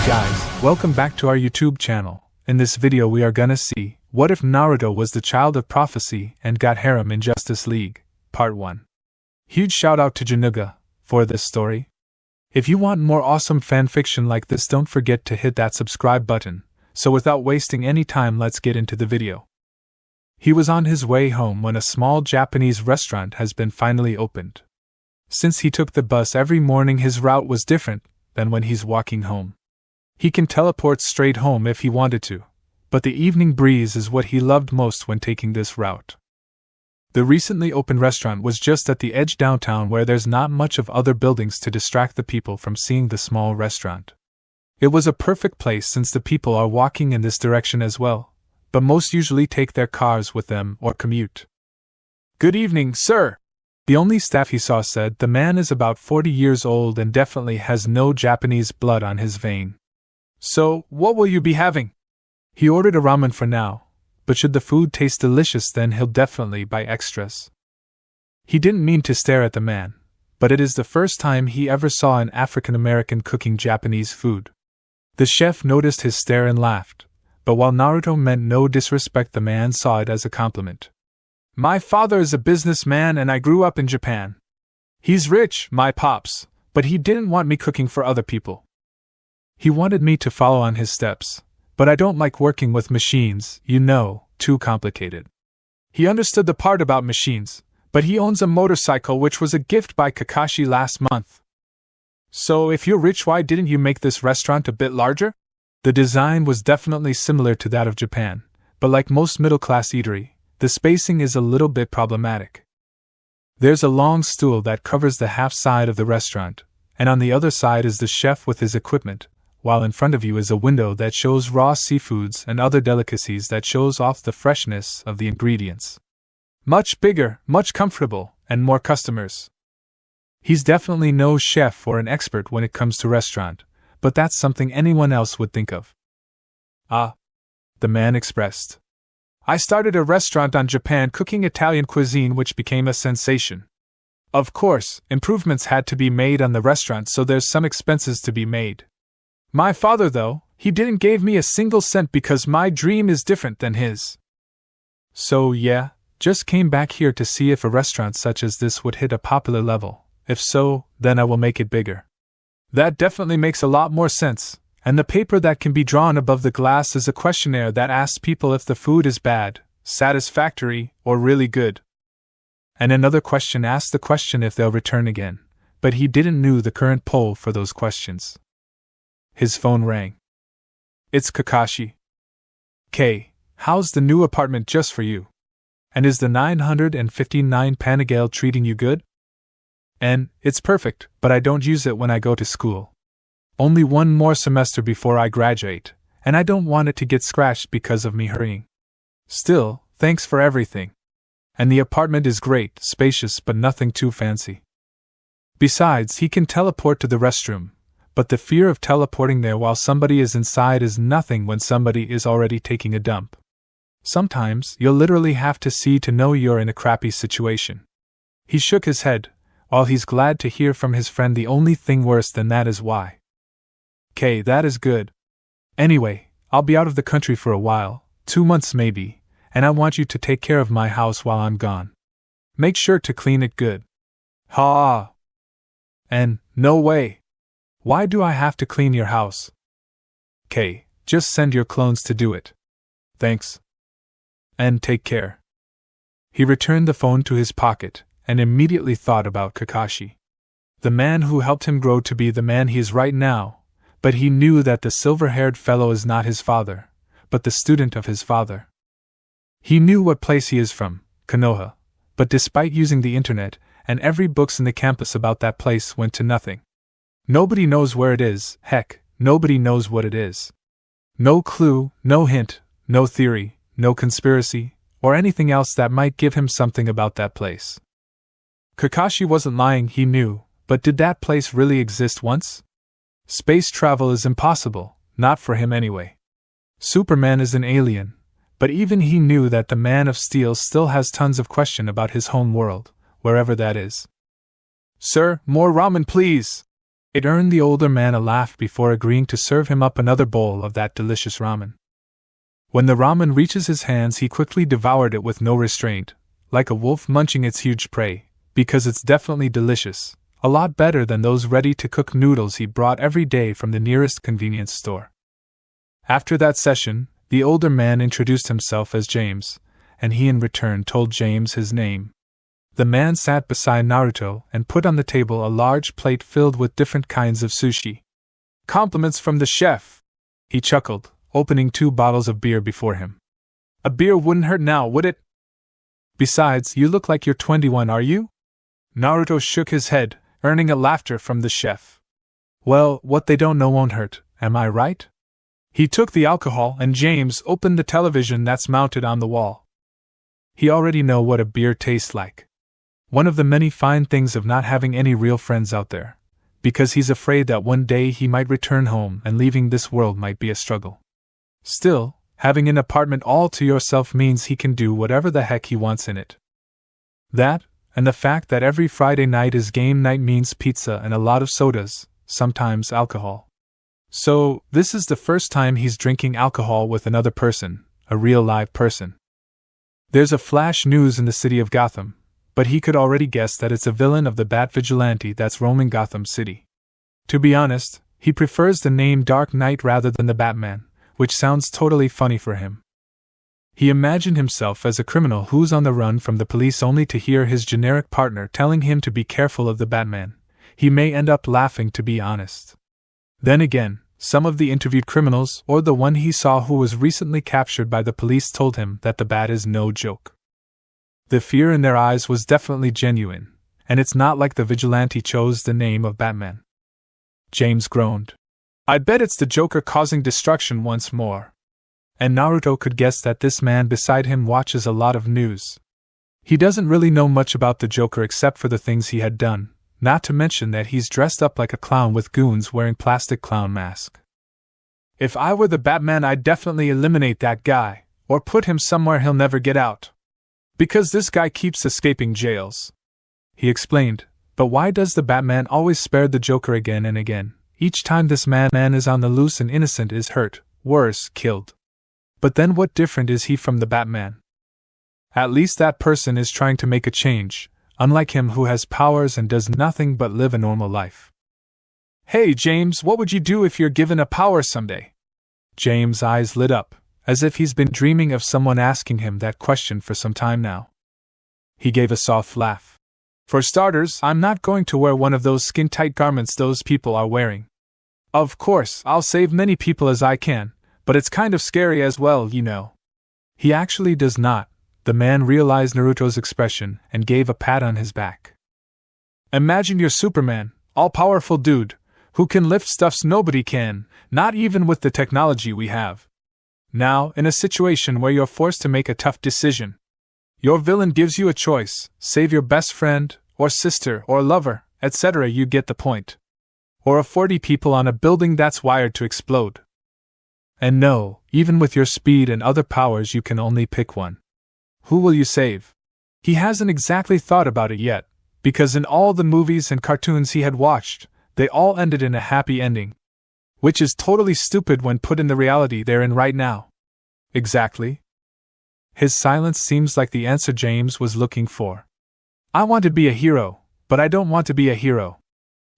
guys, welcome back to our YouTube channel. In this video we are gonna see, what if Naruto was the child of prophecy and got Harem in Justice League, Part 1. Huge shout out to Januga for this story. If you want more awesome fanfiction like this, don't forget to hit that subscribe button. So without wasting any time, let's get into the video. He was on his way home when a small Japanese restaurant has been finally opened. Since he took the bus every morning, his route was different than when he's walking home. He can teleport straight home if he wanted to, but the evening breeze is what he loved most when taking this route. The recently opened restaurant was just at the edge downtown where there's not much of other buildings to distract the people from seeing the small restaurant. It was a perfect place since the people are walking in this direction as well, but most usually take their cars with them or commute. "Good evening, sir." The only staff he saw said the man is about 40 years old and definitely has no Japanese blood on his vein. "So, what will you be having?" He ordered a ramen for now, but should the food taste delicious then he'll definitely buy extras. He didn't mean to stare at the man, but it is the first time he ever saw an African American cooking Japanese food. The chef noticed his stare and laughed, but while Naruto meant no disrespect, the man saw it as a compliment. "My father is a businessman and I grew up in Japan. He's rich, my pops, but he didn't want me cooking for other people. He wanted me to follow on his steps, but I don't like working with machines, too complicated. He understood the part about machines, but he owns a motorcycle which was a gift by Kakashi last month. So if you're rich, why didn't you make this restaurant a bit larger?" The design was definitely similar to that of Japan, but like most middle-class eatery, the spacing is a little bit problematic. There's a long stool that covers the half side of the restaurant, and on the other side is the chef with his equipment, while in front of you is a window that shows raw seafoods and other delicacies that shows off the freshness of the ingredients. Much bigger, much comfortable, and more customers. He's definitely no chef or an expert when it comes to restaurant, but that's something anyone else would think of. "Ah," the man expressed. "I started a restaurant on Japan cooking Italian cuisine which became a sensation. Of course, improvements had to be made on the restaurant, so there's some expenses to be made. My father, though, he didn't give me a single cent because my dream is different than his. So yeah, just came back here to see if a restaurant such as this would hit a popular level. If so, then I will make it bigger." That definitely makes a lot more sense, and the paper that can be drawn above the glass is a questionnaire that asks people if the food is bad, satisfactory, or really good. And another question asks the question if they'll return again, but he didn't know the current poll for those questions. His phone rang. "It's Kakashi. K, how's the new apartment just for you? And is the 959 Panagale treating you good?" "And it's perfect, but I don't use it when I go to school. Only one more semester before I graduate, and I don't want it to get scratched because of me hurrying. Still, thanks for everything. And the apartment is great, spacious but nothing too fancy. Besides, he can teleport to the restroom, but the fear of teleporting there while somebody is inside is nothing when somebody is already taking a dump. Sometimes, you'll literally have to see to know you're in a crappy situation." He shook his head. While he's glad to hear from his friend, the only thing worse than that is why. "Okay, that is good. Anyway, I'll be out of the country for a while, 2 months maybe, and I want you to take care of my house while I'm gone. Make sure to clean it good." "Ha!" "And, no way. Why do I have to clean your house?" "Okay, just send your clones to do it. Thanks. And take care." He returned the phone to his pocket and immediately thought about Kakashi. The man who helped him grow to be the man he is right now, but he knew that the silver-haired fellow is not his father, but the student of his father. He knew what place he is from, Konoha, but despite using the internet and every books in the campus about that place went to nothing. Nobody knows where it is, heck, nobody knows what it is. No clue, no hint, no theory, no conspiracy, or anything else that might give him something about that place. Kakashi wasn't lying, he knew, but did that place really exist once? Space travel is impossible, not for him anyway. Superman is an alien, but even he knew that the Man of Steel still has tons of question about his home world, wherever that is. "Sir, more ramen please!" It earned the older man a laugh before agreeing to serve him up another bowl of that delicious ramen. When the ramen reaches his hands, he quickly devoured it with no restraint, like a wolf munching its huge prey, because it's definitely delicious, a lot better than those ready-to-cook noodles he brought every day from the nearest convenience store. After that session, the older man introduced himself as James, and he in return told James his name. The man sat beside Naruto and put on the table a large plate filled with different kinds of sushi. "Compliments from the chef," he chuckled, opening 2 bottles of beer before him. "A beer wouldn't hurt now, would it? Besides, you look like you're 21, are you?" Naruto shook his head, earning a laughter from the chef. "Well, what they don't know won't hurt, am I right?" He took the alcohol and James opened the television that's mounted on the wall. He already know what a beer tastes like. One of the many fine things of not having any real friends out there, because he's afraid that one day he might return home and leaving this world might be a struggle. Still, having an apartment all to yourself means he can do whatever the heck he wants in it. That, and the fact that every Friday night is game night means pizza and a lot of sodas, sometimes alcohol. So, this is the first time he's drinking alcohol with another person, a real live person. There's a flash news in the city of Gotham, but he could already guess that it's a villain of the Bat Vigilante that's roaming Gotham City. To be honest, he prefers the name Dark Knight rather than the Batman, which sounds totally funny for him. He imagined himself as a criminal who's on the run from the police only to hear his generic partner telling him to be careful of the Batman. He may end up laughing, to be honest. Then again, some of the interviewed criminals or the one he saw who was recently captured by the police told him that the Bat is no joke. The fear in their eyes was definitely genuine, and it's not like the vigilante chose the name of Batman. James groaned. "I bet it's the Joker causing destruction once more." And Naruto could guess that this man beside him watches a lot of news. He doesn't really know much about the Joker except for the things he had done, not to mention that he's dressed up like a clown with goons wearing plastic clown mask. "If I were the Batman, I'd definitely eliminate that guy, or put him somewhere he'll never get out. Because this guy keeps escaping jails," he explained. "But why does the Batman always spare the Joker again and again? Each time this man is on the loose, an innocent is hurt, worse, killed. But then what different is he from the Batman? At least that person is trying to make a change, unlike him who has powers and does nothing but live a normal life." "Hey James, what would you do if you're given a power someday?" James' eyes lit up, as if he's been dreaming of someone asking him that question for some time now. He gave a soft laugh. "For starters, I'm not going to wear one of those skin-tight garments those people are wearing. Of course, I'll save many people as I can, but it's kind of scary as well, you know." He actually does not. The man realized Naruto's expression and gave a pat on his back. "Imagine you're Superman, all-powerful dude, who can lift stuffs nobody can, not even with the technology we have. Now, in a situation where you're forced to make a tough decision. Your villain gives you a choice, save your best friend, or sister, or lover, etc., you get the point. Or 40 people on a building that's wired to explode. And no, even with your speed and other powers you can only pick one. Who will you save?" He hasn't exactly thought about it yet, because in all the movies and cartoons he had watched, they all ended in a happy ending. Which is totally stupid when put in the reality they're in right now. Exactly. His silence seems like the answer James was looking for. "I want to be a hero, but I don't want to be a hero.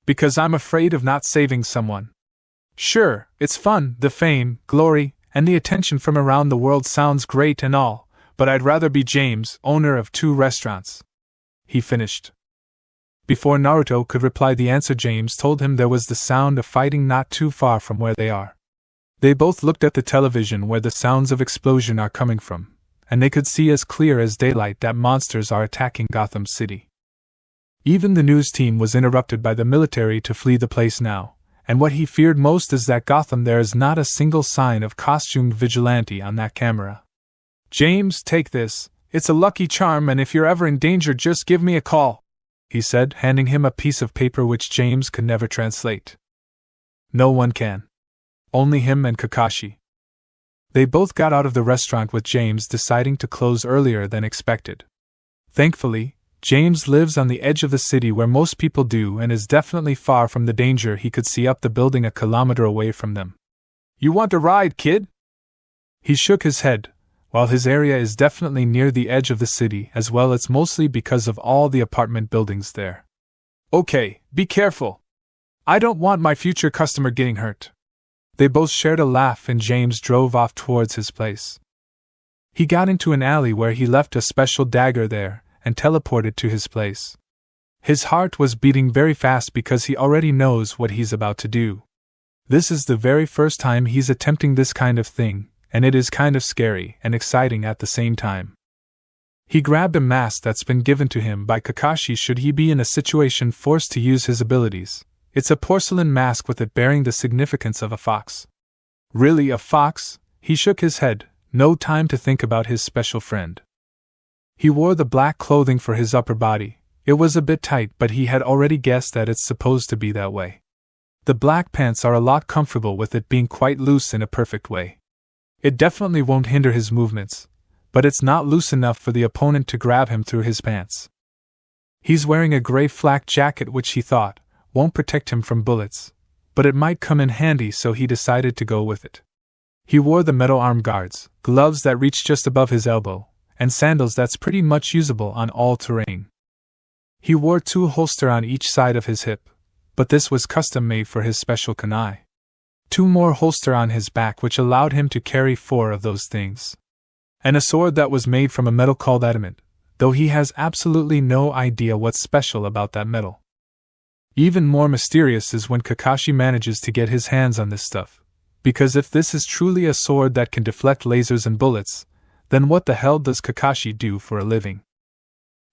Because I'm afraid of not saving someone. Sure, it's fun, the fame, glory, and the attention from around the world sounds great and all, but I'd rather be James, owner of 2 restaurants." He finished. Before Naruto could reply, the answer James told him there was the sound of fighting not too far from where they are. They both looked at the television where the sounds of explosion are coming from, and they could see as clear as daylight that monsters are attacking Gotham City. Even the news team was interrupted by the military to flee the place now, and what he feared most is that Gotham there is not a single sign of costumed vigilante on that camera. "James, take this, it's a lucky charm, and if you're ever in danger just give me a call," he said, handing him a piece of paper which James could never translate. No one can. Only him and Kakashi. They both got out of the restaurant with James deciding to close earlier than expected. Thankfully, James lives on the edge of the city where most people do and is definitely far from the danger he could see up the building a kilometer away from them. You want a ride, kid? He shook his head. While his area is definitely near the edge of the city as well, it's mostly because of all the apartment buildings there. Okay, be careful. I don't want my future customer getting hurt. They both shared a laugh and James drove off towards his place. He got into an alley where he left a special dagger there and teleported to his place. His heart was beating very fast because he already knows what he's about to do. This is the very first time he's attempting this kind of thing, and it is kind of scary and exciting at the same time. He grabbed a mask that's been given to him by Kakashi should he be in a situation forced to use his abilities. It's a porcelain mask with it bearing the significance of a fox. Really, a fox? He shook his head, no time to think about his special friend. He wore the black clothing for his upper body. It was a bit tight, but he had already guessed that it's supposed to be that way. The black pants are a lot comfortable with it being quite loose in a perfect way. It definitely won't hinder his movements, but it's not loose enough for the opponent to grab him through his pants. He's wearing a gray flak jacket which he thought won't protect him from bullets, but it might come in handy, so he decided to go with it. He wore the metal arm guards, gloves that reach just above his elbow, and sandals that's pretty much usable on all terrain. He wore 2 holsters on each side of his hip, but this was custom made for his special kunai. 2 more holsters on his back which allowed him to carry 4 of those things. And a sword that was made from a metal called adamant, though he has absolutely no idea what's special about that metal. Even more mysterious is when Kakashi manages to get his hands on this stuff, because if this is truly a sword that can deflect lasers and bullets, then what the hell does Kakashi do for a living?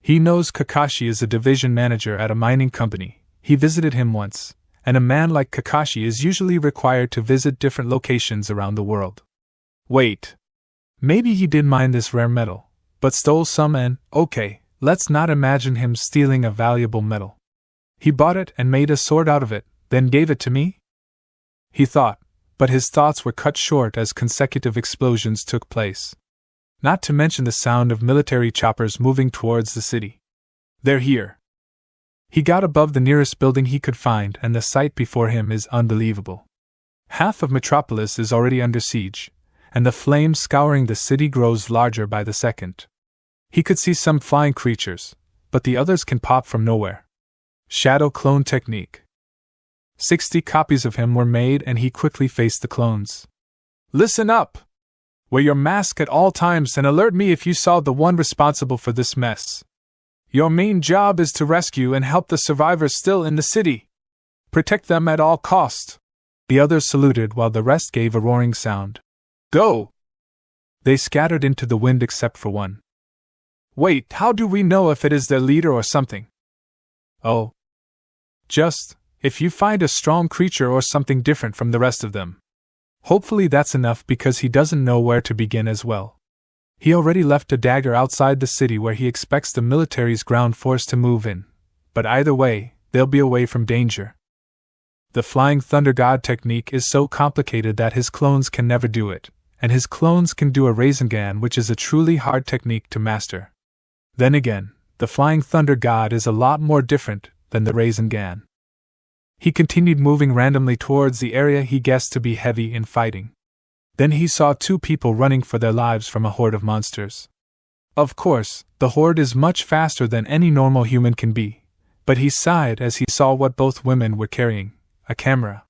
He knows Kakashi is a division manager at a mining company. He visited him once, and a man like Kakashi is usually required to visit different locations around the world. Wait. Maybe he did mine this rare metal, but stole some and, okay, let's not imagine him stealing a valuable metal. He bought it and made a sword out of it, then gave it to me? He thought, but his thoughts were cut short as consecutive explosions took place. Not to mention the sound of military choppers moving towards the city. They're here. He got above the nearest building he could find, and the sight before him is unbelievable. Half of Metropolis is already under siege, and the flames scouring the city grows larger by the second. He could see some flying creatures, but the others can pop from nowhere. Shadow clone technique. 60 copies of him were made, and he quickly faced the clones. Listen up! Wear your mask at all times and alert me if you saw the one responsible for this mess. Your main job is to rescue and help the survivors still in the city. Protect them at all cost. The others saluted while the rest gave a roaring sound. Go! They scattered into the wind except for one. Wait, how do we know if it is their leader or something? Oh. Just, if you find a strong creature or something different from the rest of them. Hopefully that's enough, because he doesn't know where to begin as well. He already left a dagger outside the city where he expects the military's ground force to move in, but either way, they'll be away from danger. The Flying Thunder God technique is so complicated that his clones can never do it, and his clones can do a Rasengan, which is a truly hard technique to master. Then again, the Flying Thunder God is a lot more different than the Rasengan. He continued moving randomly towards the area he guessed to be heavy in fighting. Then he saw 2 people running for their lives from a horde of monsters. Of course, the horde is much faster than any normal human can be, but he sighed as he saw what both women were carrying, a camera.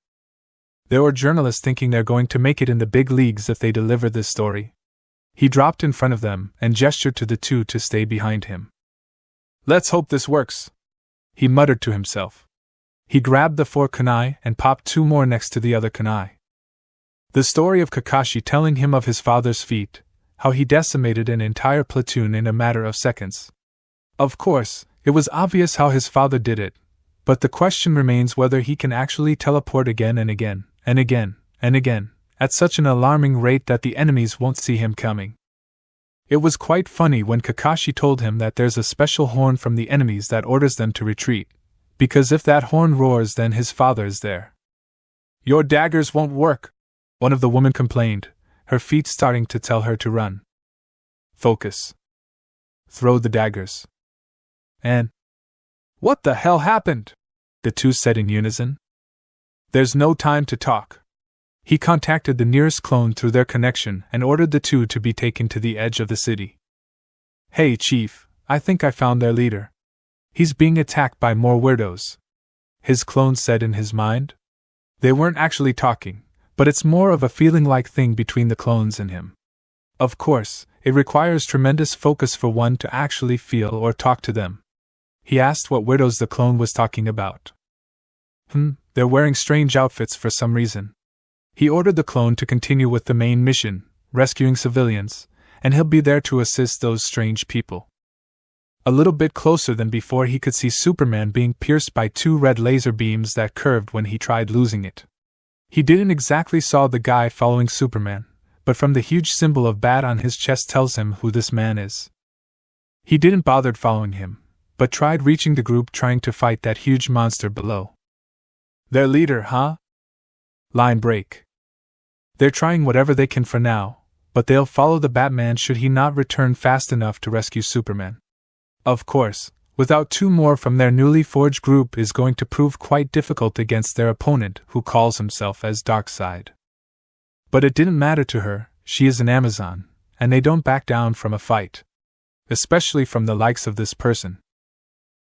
There were journalists thinking they're going to make it in the big leagues if they deliver this story. He dropped in front of them and gestured to the 2 to stay behind him. Let's hope this works, he muttered to himself. He grabbed the 4 kunai and popped 2 more next to the other kunai. The story of Kakashi telling him of his father's feat, how he decimated an entire platoon in a matter of seconds. Of course, it was obvious how his father did it, but the question remains whether he can actually teleport again and again, and again, and again, at such an alarming rate that the enemies won't see him coming. It was quite funny when Kakashi told him that there's a special horn from the enemies that orders them to retreat, because if that horn roars then his father is there. Your daggers won't work, one of the women complained, her feet starting to tell her to run. Focus. Throw the daggers. And what the hell happened? The two said in unison. There's no time to talk. He contacted the nearest clone through their connection and ordered the two to be taken to the edge of the city. Hey, Chief, I think I found their leader. He's being attacked by more weirdos, his clone said in his mind. They weren't actually talking, but it's more of a feeling-like thing between the clones and him. Of course, it requires tremendous focus for one to actually feel or talk to them. He asked what weirdos the clone was talking about. They're wearing strange outfits for some reason. He ordered the clone to continue with the main mission, rescuing civilians, and he'll be there to assist those strange people. A little bit closer than before, he could see Superman being pierced by two red laser beams that curved when he tried losing it. He didn't exactly saw the guy following Superman, but from the huge symbol of bat on his chest tells him who this man is. He didn't bother following him, but tried reaching the group trying to fight that huge monster below. Their leader, huh? Line break. They're trying whatever they can for now, but they'll follow the Batman should he not return fast enough to rescue Superman. Of course, without two more from their newly forged group is going to prove quite difficult against their opponent who calls himself as Darkseid. But it didn't matter to her, she is an Amazon, and they don't back down from a fight. Especially from the likes of this person.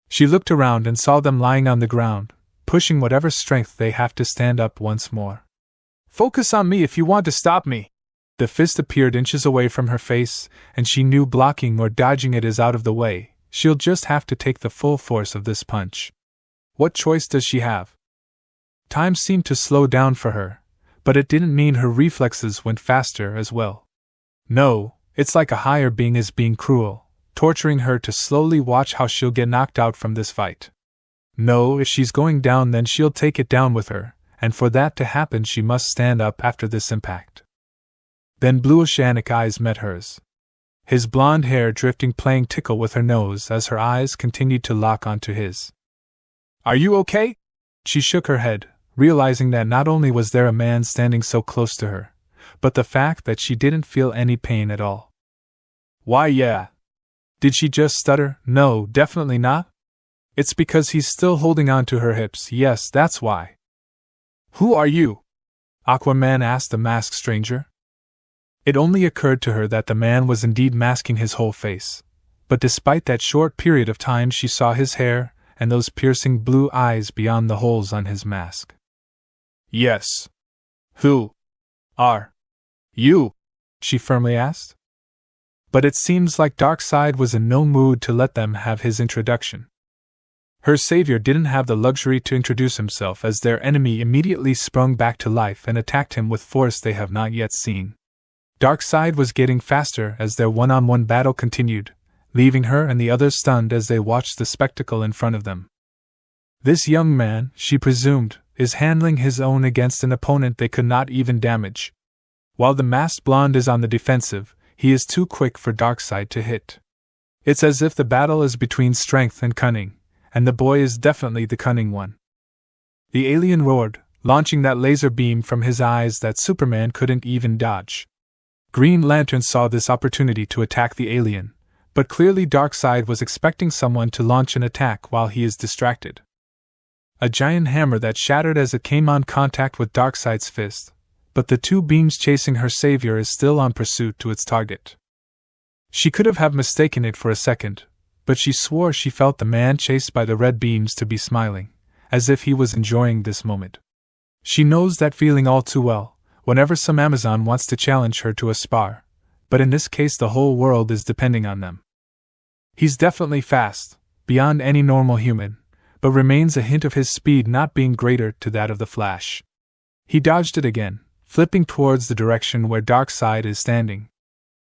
She looked around and saw them lying on the ground, pushing whatever strength they have to stand up once more. Focus on me if you want to stop me. The fist appeared inches away from her face, and she knew blocking or dodging it is out of the way. She'll just have to take the full force of this punch. What choice does she have? Time seemed to slow down for her, but it didn't mean her reflexes went faster as well. No, it's like a higher being is being cruel, torturing her to slowly watch how she'll get knocked out from this fight. No, if she's going down then she'll take it down with her, and for that to happen she must stand up after this impact. Then blue oceanic eyes met hers. His blonde hair drifting playing tickle with her nose as her eyes continued to lock onto his. Are you okay? She shook her head, realizing that not only was there a man standing so close to her, but the fact that she didn't feel any pain at all. Why yeah. Did she just stutter? No, definitely not. It's because he's still holding on to her hips, yes, that's why. Who are you? Aquaman asked the masked stranger. It only occurred to her that the man was indeed masking his whole face, but despite that short period of time she saw his hair and those piercing blue eyes beyond the holes on his mask. Yes. Who are you? She firmly asked. But it seems like Darkseid was in no mood to let them have his introduction. Her savior didn't have the luxury to introduce himself as their enemy immediately sprung back to life and attacked him with force they have not yet seen. Darkseid was getting faster as their one-on-one battle continued, leaving her and the others stunned as they watched the spectacle in front of them. This young man, she presumed, is handling his own against an opponent they could not even damage. While the masked blonde is on the defensive, he is too quick for Darkseid to hit. It's as if the battle is between strength and cunning, and the boy is definitely the cunning one. The alien roared, launching that laser beam from his eyes that Superman couldn't even dodge. Green Lantern saw this opportunity to attack the alien, but clearly Darkseid was expecting someone to launch an attack while he is distracted. A giant hammer that shattered as it came on contact with Darkseid's fist, but the two beams chasing her savior is still on pursuit to its target. She could have mistaken it for a second, but she swore she felt the man chased by the red beams to be smiling, as if he was enjoying this moment. She knows that feeling all too well, whenever some Amazon wants to challenge her to a spar, but in this case the whole world is depending on them. He's definitely fast, beyond any normal human, but remains a hint of his speed not being greater to that of the Flash. He dodged it again, flipping towards the direction where Darkseid is standing.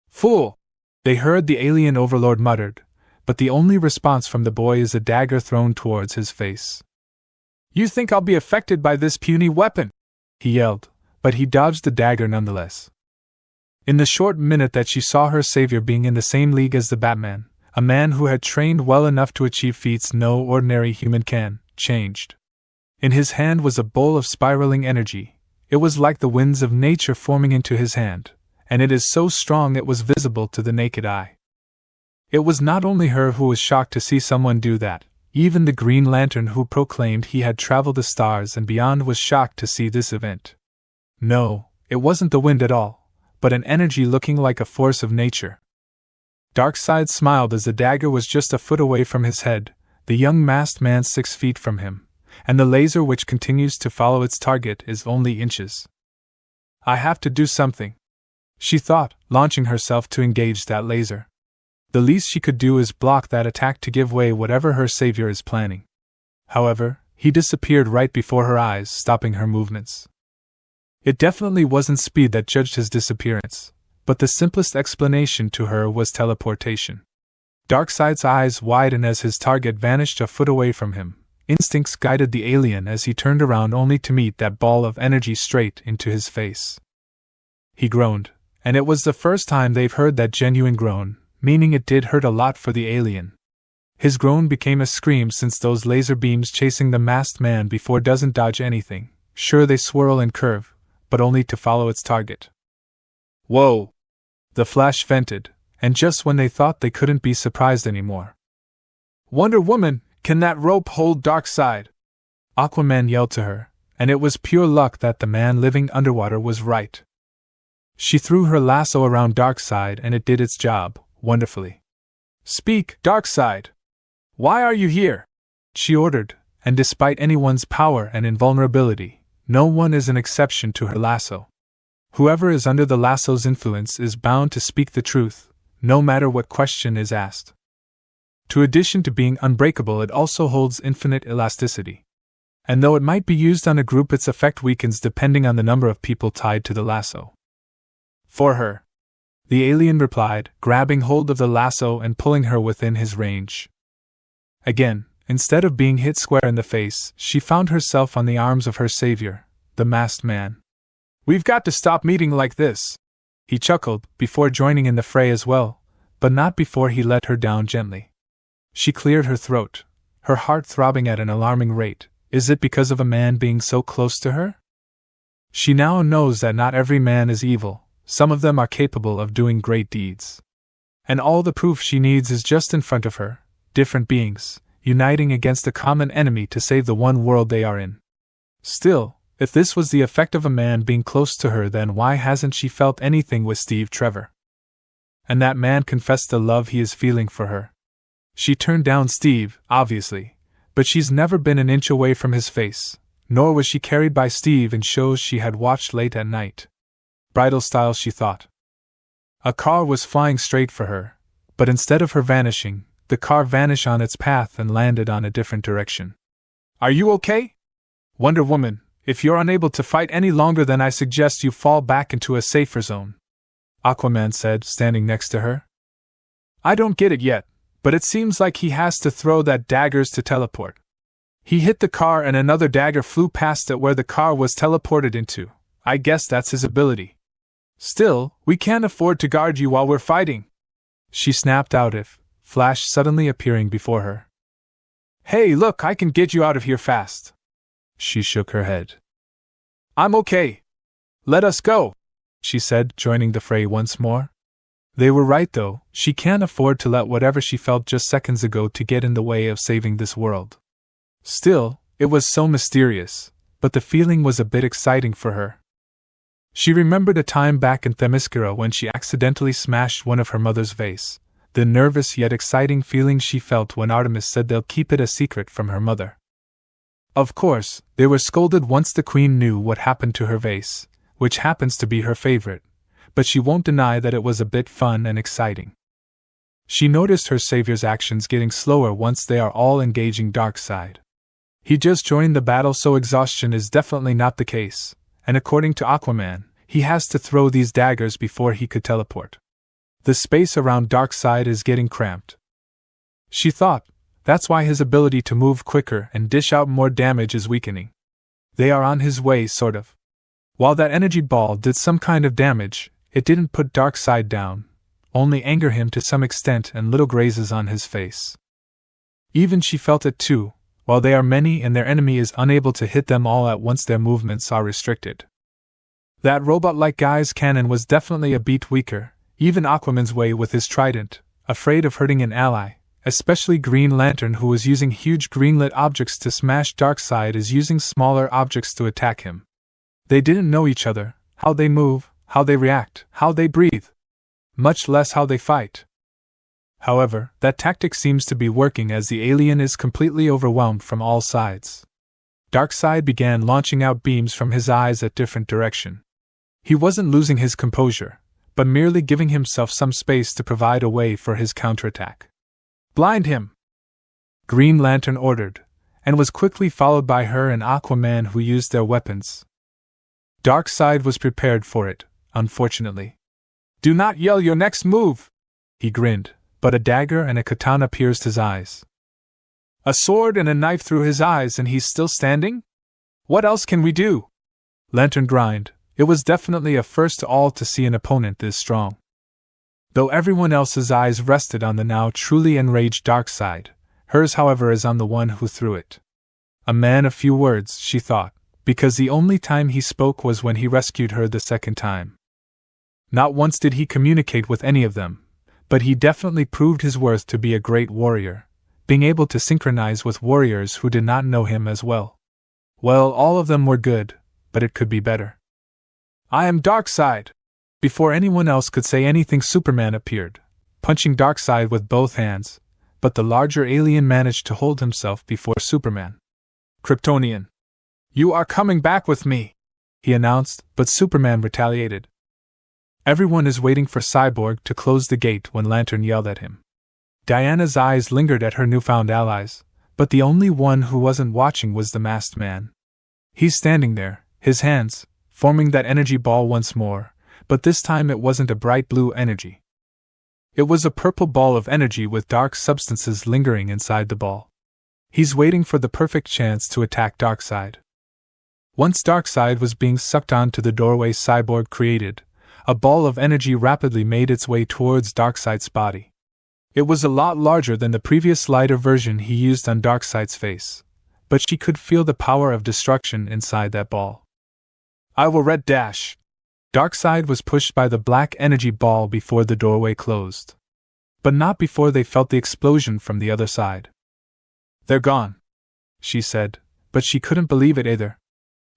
Fool! They heard the alien overlord muttered, but the only response from the boy is a dagger thrown towards his face. You think I'll be affected by this puny weapon? He yelled, but he dodged the dagger nonetheless. In the short minute that she saw her savior being in the same league as the Batman, a man who had trained well enough to achieve feats no ordinary human can, changed. In his hand was a bowl of spiraling energy. It was like the winds of nature forming into his hand, and it is so strong it was visible to the naked eye. It was not only her who was shocked to see someone do that, even the Green Lantern who proclaimed he had traveled the stars and beyond was shocked to see this event. No, it wasn't the wind at all, but an energy looking like a force of nature. Darkseid smiled as the dagger was just a foot away from his head, the young masked man 6 feet from him, and the laser which continues to follow its target is only inches. I have to do something, she thought, launching herself to engage that laser. The least she could do is block that attack to give way whatever her savior is planning. However, he disappeared right before her eyes, stopping her movements. It definitely wasn't speed that judged his disappearance, but the simplest explanation to her was teleportation. Darkseid's eyes widened as his target vanished a foot away from him. Instincts guided the alien as he turned around only to meet that ball of energy straight into his face. He groaned, and it was the first time they've heard that genuine groan, meaning it did hurt a lot for the alien. His groan became a scream since those laser beams chasing the masked man before doesn't dodge anything. Sure, they swirl and curve, but only to follow its target. Whoa! The Flash vented, and just when they thought they couldn't be surprised anymore. Wonder Woman, can that rope hold Darkseid? Aquaman yelled to her, and it was pure luck that the man living underwater was right. She threw her lasso around Darkseid and it did its job, wonderfully. Speak, Darkseid! Why are you here? She ordered, and despite anyone's power and invulnerability, no one is an exception to her lasso. Whoever is under the lasso's influence is bound to speak the truth, no matter what question is asked. To addition to being unbreakable, it also holds infinite elasticity. And though it might be used on a group, its effect weakens depending on the number of people tied to the lasso. For her, the alien replied, grabbing hold of the lasso and pulling her within his range. Again, instead of being hit square in the face, she found herself on the arms of her savior, the masked man. We've got to stop meeting like this, he chuckled, before joining in the fray as well, but not before he let her down gently. She cleared her throat, her heart throbbing at an alarming rate. Is it because of a man being so close to her? She now knows that not every man is evil, some of them are capable of doing great deeds. And all the proof she needs is just in front of her, different beings, uniting against a common enemy to save the one world they are in. Still, if this was the effect of a man being close to her, then why hasn't she felt anything with Steve Trevor? And that man confessed the love he is feeling for her. She turned down Steve, obviously, but she's never been an inch away from his face, nor was she carried by Steve in shows she had watched late at night. Bridal style, she thought. A car was flying straight for her, but instead of her vanishing, the car vanished on its path and landed on a different direction. Are you okay? Wonder Woman, if you're unable to fight any longer, then I suggest you fall back into a safer zone, Aquaman said, standing next to her. I don't get it yet, but it seems like he has to throw that daggers to teleport. He hit the car and another dagger flew past it where the car was teleported into. I guess that's his ability. Still, we can't afford to guard you while we're fighting, she snapped out, Flash suddenly appearing before her. Hey, look, I can get you out of here fast. She shook her head. I'm okay. Let us go, she said, joining the fray once more. They were right though, she can't afford to let whatever she felt just seconds ago to get in the way of saving this world. Still, it was so mysterious, but the feeling was a bit exciting for her. She remembered a time back in Themyscira when she accidentally smashed one of her mother's vase, the nervous yet exciting feeling she felt when Artemis said they'll keep it a secret from her mother. Of course, they were scolded once the queen knew what happened to her vase, which happens to be her favorite, but she won't deny that it was a bit fun and exciting. She noticed her savior's actions getting slower once they are all engaging Darkseid. He just joined the battle, so exhaustion is definitely not the case, and according to Aquaman, he has to throw these daggers before he could teleport. The space around Darkseid is getting cramped. She thought, that's why his ability to move quicker and dish out more damage is weakening. They are on his way, sort of. While that energy ball did some kind of damage, it didn't put Darkseid down, only anger him to some extent and little grazes on his face. Even she felt it too, while they are many and their enemy is unable to hit them all at once, their movements are restricted. That robot-like guy's cannon was definitely a beat weaker, even Aquaman's way with his trident, afraid of hurting an ally, especially Green Lantern, who was using huge green-lit objects to smash Darkseid, is using smaller objects to attack him. They didn't know each other, how they move, how they react, how they breathe, much less how they fight. However, that tactic seems to be working as the alien is completely overwhelmed from all sides. Darkseid began launching out beams from his eyes at different directions. He wasn't losing his composure, but merely giving himself some space to provide a way for his counterattack. Blind him! Green Lantern ordered, and was quickly followed by her and Aquaman, who used their weapons. Darkseid was prepared for it, unfortunately. Do not yell your next move! He grinned, but a dagger and a katana pierced his eyes. A sword and a knife through his eyes, and he's still standing? What else can we do? Lantern grinned. It was definitely a first to all to see an opponent this strong. Though everyone else's eyes rested on the now truly enraged Darkseid, hers, however, is on the one who threw it. A man of few words, she thought, because the only time he spoke was when he rescued her the second time. Not once did he communicate with any of them, but he definitely proved his worth to be a great warrior, being able to synchronize with warriors who did not know him as well. Well, all of them were good, but it could be better. I am Darkseid! Before anyone else could say anything, Superman appeared, punching Darkseid with both hands, but the larger alien managed to hold himself before Superman. Kryptonian! You are coming back with me! He announced, but Superman retaliated. Everyone is waiting for Cyborg to close the gate when Lantern yelled at him. Diana's eyes lingered at her newfound allies, but the only one who wasn't watching was the masked man. He's standing there, his hands forming that energy ball once more, but this time it wasn't a bright blue energy. It was a purple ball of energy with dark substances lingering inside the ball. He's waiting for the perfect chance to attack Darkseid. Once Darkseid was being sucked onto the doorway Cyborg created, a ball of energy rapidly made its way towards Darkseid's body. It was a lot larger than the previous lighter version he used on Darkseid's face, but she could feel the power of destruction inside that ball. I will red dash! Darkseid was pushed by the black energy ball before the doorway closed. But not before they felt the explosion from the other side. They're gone, she said, but she couldn't believe it either.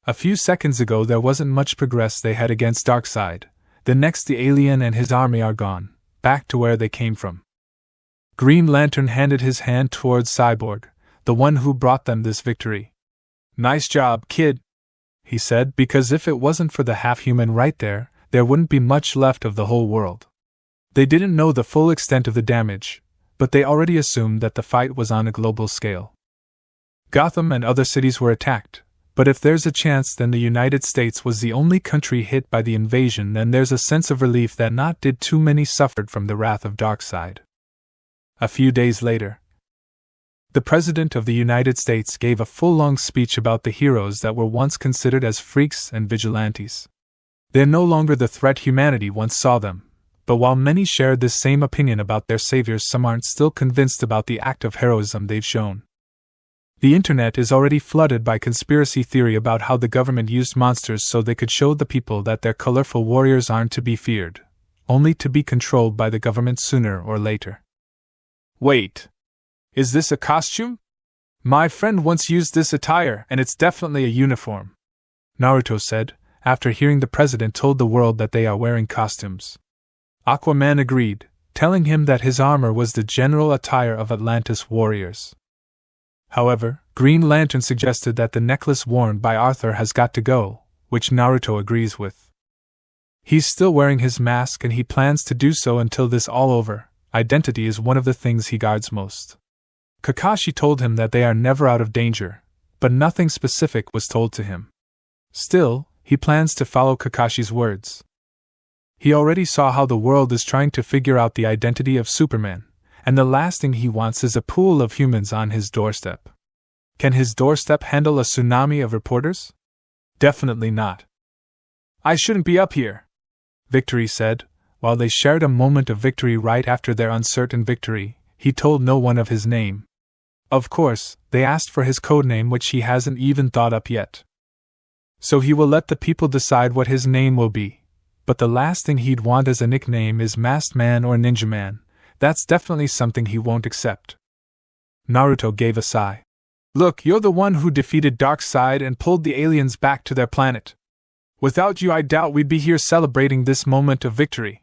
A few seconds ago there wasn't much progress they had against Darkseid, the next the alien and his army are gone, back to where they came from. Green Lantern handed his hand towards Cyborg, the one who brought them this victory. Nice job, kid, he said, because if it wasn't for the half-human right there wouldn't be much left of the whole world. They didn't know the full extent of the damage, but they already assumed that the fight was on a global scale. Gotham and other cities were attacked, but if there's a chance then the United States was the only country hit by the invasion, then there's a sense of relief that not did too many suffered from the wrath of Darkseid. A few days later, the President of the United States gave a full-long speech about the heroes that were once considered as freaks and vigilantes. They're no longer the threat humanity once saw them, but while many shared this same opinion about their saviors, some aren't still convinced about the act of heroism they've shown. The internet is already flooded by conspiracy theory about how the government used monsters so they could show the people that their colorful warriors aren't to be feared, only to be controlled by the government sooner or later. Wait. Is this a costume? My friend once used this attire, and it's definitely a uniform, Naruto said, after hearing the president told the world that they are wearing costumes. Aquaman agreed, telling him that his armor was the general attire of Atlantis warriors. However, Green Lantern suggested that the necklace worn by Arthur has got to go, which Naruto agrees with. He's still wearing his mask and he plans to do so until this all over. Identity is one of the things he guards most. Kakashi told him that they are never out of danger, but nothing specific was told to him. Still, he plans to follow Kakashi's words. He already saw how the world is trying to figure out the identity of Superman, and the last thing he wants is a pool of humans on his doorstep. Can his doorstep handle a tsunami of reporters? Definitely not. I shouldn't be up here, Victory said, while they shared a moment of victory right after their uncertain victory. He told no one of his name. Of course, they asked for his codename, which he hasn't even thought up yet. So he will let the people decide what his name will be, but the last thing he'd want as a nickname is Masked Man or Ninja Man, that's definitely something he won't accept. Naruto gave a sigh. Look, you're the one who defeated Darkseid and pulled the aliens back to their planet. Without you, I doubt we'd be here celebrating this moment of victory.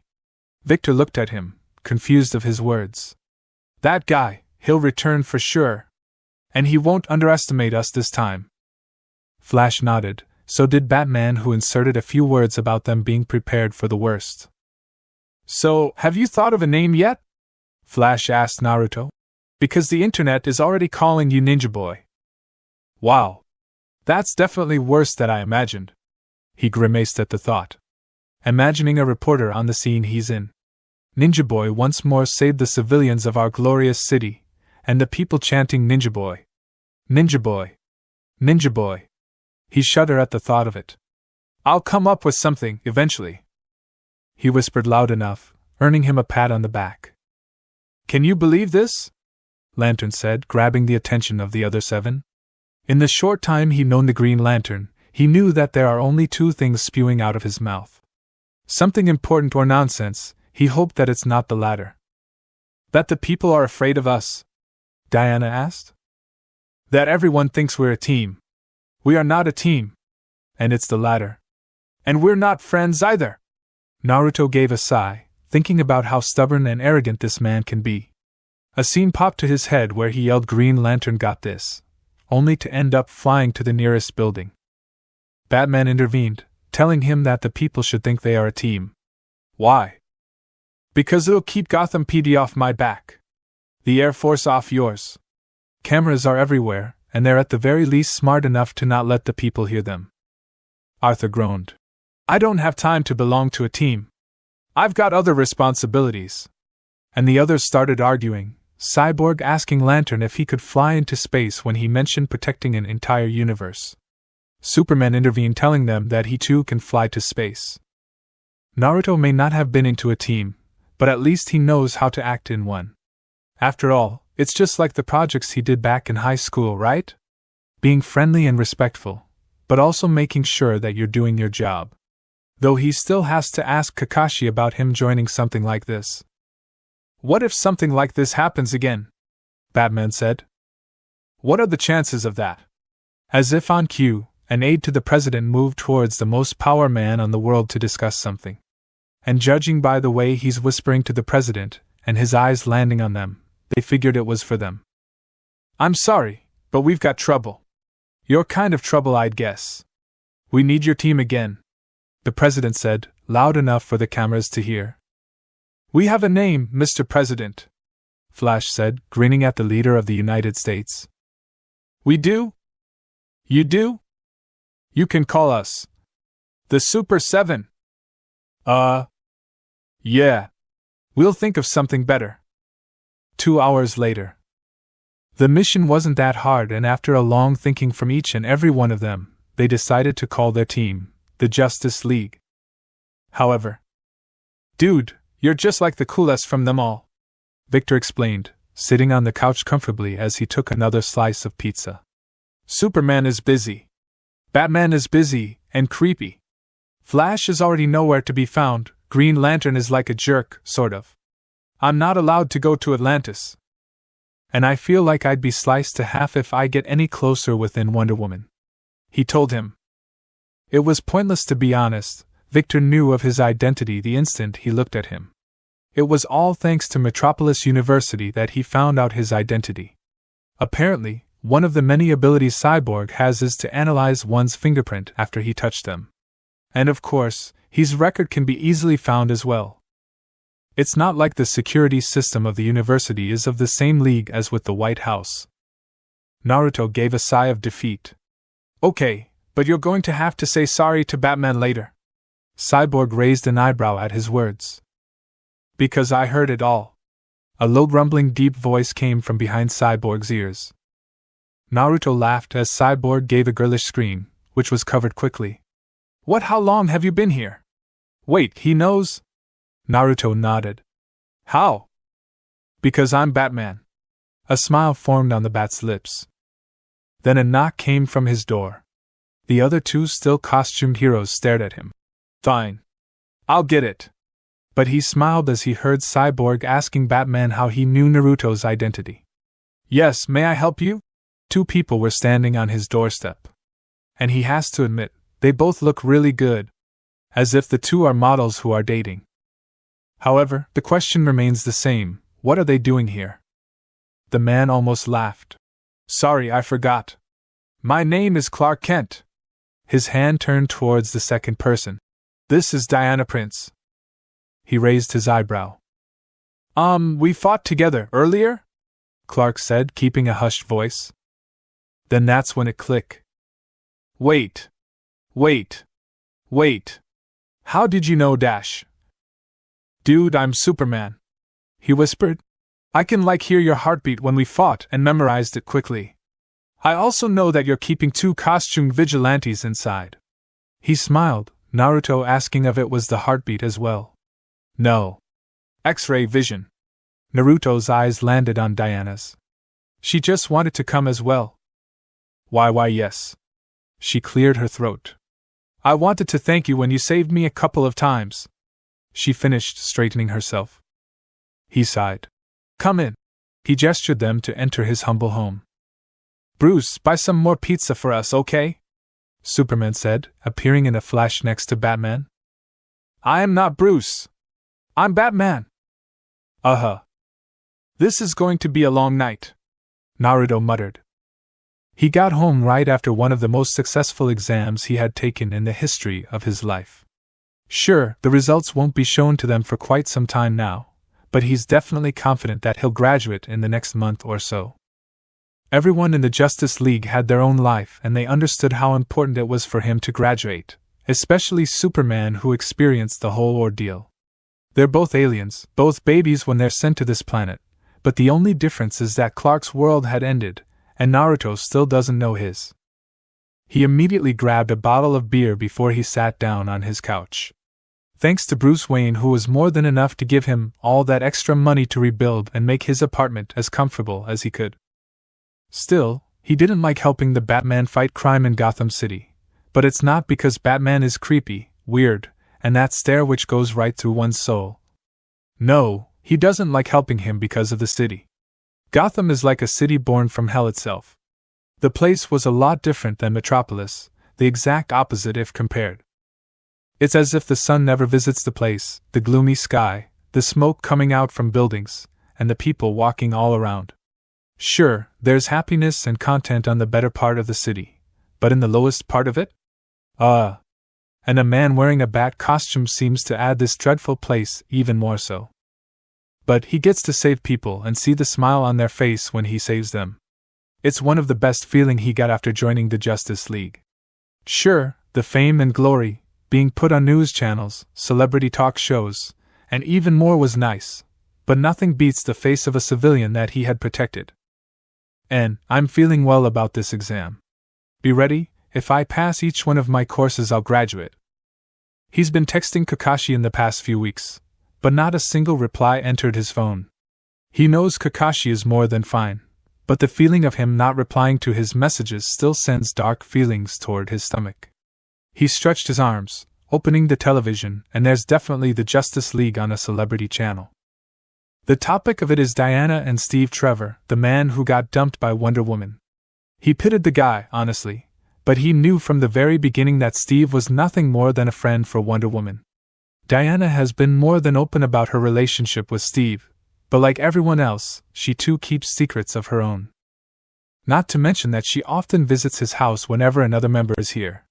Victor looked at him, confused of his words. That guy, he'll return for sure. And he won't underestimate us this time. Flash nodded, so did Batman, who inserted a few words about them being prepared for the worst. So, have you thought of a name yet? Flash asked Naruto. Because the internet is already calling you Ninja Boy. Wow. That's definitely worse than I imagined. He grimaced at the thought. Imagining a reporter on the scene he's in. Ninja Boy once more saved the civilians of our glorious city, and the people chanting Ninja Boy. Ninja Boy. Ninja Boy. He shuddered at the thought of it. I'll come up with something, eventually. He whispered loud enough, earning him a pat on the back. Can you believe this? Lantern said, grabbing the attention of the other 7. In the short time he'd known the Green Lantern, he knew that there are only 2 things spewing out of his mouth. Something important or nonsense. He hoped that it's not the latter. That the people are afraid of us? Diana asked. That everyone thinks we're a team. We are not a team. And it's the latter. And we're not friends either. Naruto gave a sigh, thinking about how stubborn and arrogant this man can be. A scene popped to his head where he yelled Green Lantern got this, only to end up flying to the nearest building. Batman intervened, telling him that the people should think they are a team. Why? Because it'll keep Gotham PD off my back. The Air Force off yours. Cameras are everywhere, and they're at the very least smart enough to not let the people hear them. Arthur groaned. I don't have time to belong to a team. I've got other responsibilities. And the others started arguing, Cyborg asking Lantern if he could fly into space when he mentioned protecting an entire universe. Superman intervened, telling them that he too can fly to space. Naruto may not have been into a team, but at least he knows how to act in one. After all, it's just like the projects he did back in high school, right? Being friendly and respectful, but also making sure that you're doing your job. Though he still has to ask Kakashi about him joining something like this. What if something like this happens again? Batman said. What are the chances of that? As if on cue, an aide to the president moved towards the most power man on the world to discuss something. And judging by the way he's whispering to the president, and his eyes landing on them, they figured it was for them. I'm sorry, but we've got trouble. Your kind of trouble, I'd guess. We need your team again, the president said, loud enough for the cameras to hear. We have a name, Mr. President, Flash said, grinning at the leader of the United States. We do? You do? You can call us the Super 7. Yeah. We'll think of something better. 2 hours later. The mission wasn't that hard, and after a long thinking from each and every one of them, they decided to call their team the Justice League. However, dude, you're just like the coolest from them all, Victor explained, sitting on the couch comfortably as he took another slice of pizza. Superman is busy. Batman is busy and creepy. Flash is already nowhere to be found. Green Lantern is like a jerk, sort of. I'm not allowed to go to Atlantis. And I feel like I'd be sliced to half if I get any closer within Wonder Woman. He told him. It was pointless to be honest. Victor knew of his identity the instant he looked at him. It was all thanks to Metropolis University that he found out his identity. Apparently, one of the many abilities Cyborg has is to analyze one's fingerprint after he touched them. And of course, his record can be easily found as well. It's not like the security system of the university is of the same league as with the White House. Naruto gave a sigh of defeat. Okay, but you're going to have to say sorry to Batman later. Cyborg raised an eyebrow at his words. Because I heard it all. A low rumbling deep voice came from behind Cyborg's ears. Naruto laughed as Cyborg gave a girlish scream, which was covered quickly. What? How long have you been here? Wait, he knows? Naruto nodded. How? Because I'm Batman. A smile formed on the bat's lips. Then a knock came from his door. The other 2 still costumed heroes stared at him. Fine. I'll get it. But he smiled as he heard Cyborg asking Batman how he knew Naruto's identity. Yes, may I help you? Two people were standing on his doorstep. And he has to admit, they both look really good. As if the two are models who are dating. However, the question remains the same, what are they doing here? The man almost laughed. Sorry, I forgot. My name is Clark Kent. His hand turned towards the second person. This is Diana Prince. He raised his eyebrow. We fought together earlier? Clark said, keeping a hushed voice. Then that's when it clicked. Wait. How did you know Dash? Dude, I'm Superman. He whispered. I can hear your heartbeat when we fought and memorized it quickly. I also know that you're keeping two costumed vigilantes inside. He smiled, Naruto asking if it was the heartbeat as well. No. X-ray vision. Naruto's eyes landed on Diana's. She just wanted to come as well. Why yes. She cleared her throat. I wanted to thank you when you saved me a couple of times. She finished, straightening herself. He sighed. Come in. He gestured them to enter his humble home. Bruce, buy some more pizza for us, okay? Superman said, appearing in a flash next to Batman. I am not Bruce. I'm Batman. This is going to be a long night, Naruto muttered. He got home right after one of the most successful exams he had taken in the history of his life. Sure, the results won't be shown to them for quite some time now, but he's definitely confident that he'll graduate in the next month or so. Everyone in the Justice League had their own life and they understood how important it was for him to graduate, especially Superman, who experienced the whole ordeal. They're both aliens, both babies when they're sent to this planet, but the only difference is that Clark's world had ended, and Naruto still doesn't know his. He immediately grabbed a bottle of beer before he sat down on his couch. Thanks to Bruce Wayne, who was more than enough to give him all that extra money to rebuild and make his apartment as comfortable as he could. Still, he didn't like helping the Batman fight crime in Gotham City, but it's not because Batman is creepy, weird, and that stare which goes right through one's soul. No, he doesn't like helping him because of the city. Gotham is like a city born from hell itself. The place was a lot different than Metropolis, the exact opposite if compared. It's as if the sun never visits the place, the gloomy sky, the smoke coming out from buildings, and the people walking all around. Sure, there's happiness and content on the better part of the city, but in the lowest part of it? And a man wearing a bat costume seems to add this dreadful place even more so. But he gets to save people and see the smile on their face when he saves them. It's one of the best feelings he got after joining the Justice League. Sure, the fame and glory, being put on news channels, celebrity talk shows, and even more was nice, but nothing beats the face of a civilian that he had protected. And I'm feeling well about this exam. Be ready, if I pass each one of my courses I'll graduate. He's been texting Kakashi in the past few weeks, but not a single reply entered his phone. He knows Kakashi is more than fine, but the feeling of him not replying to his messages still sends dark feelings toward his stomach. He stretched his arms, opening the television, and there's definitely the Justice League on a celebrity channel. The topic of it is Diana and Steve Trevor, the man who got dumped by Wonder Woman. He pitied the guy, honestly, but he knew from the very beginning that Steve was nothing more than a friend for Wonder Woman. Diana has been more than open about her relationship with Steve, but like everyone else, she too keeps secrets of her own. Not to mention that she often visits his house whenever another member is here.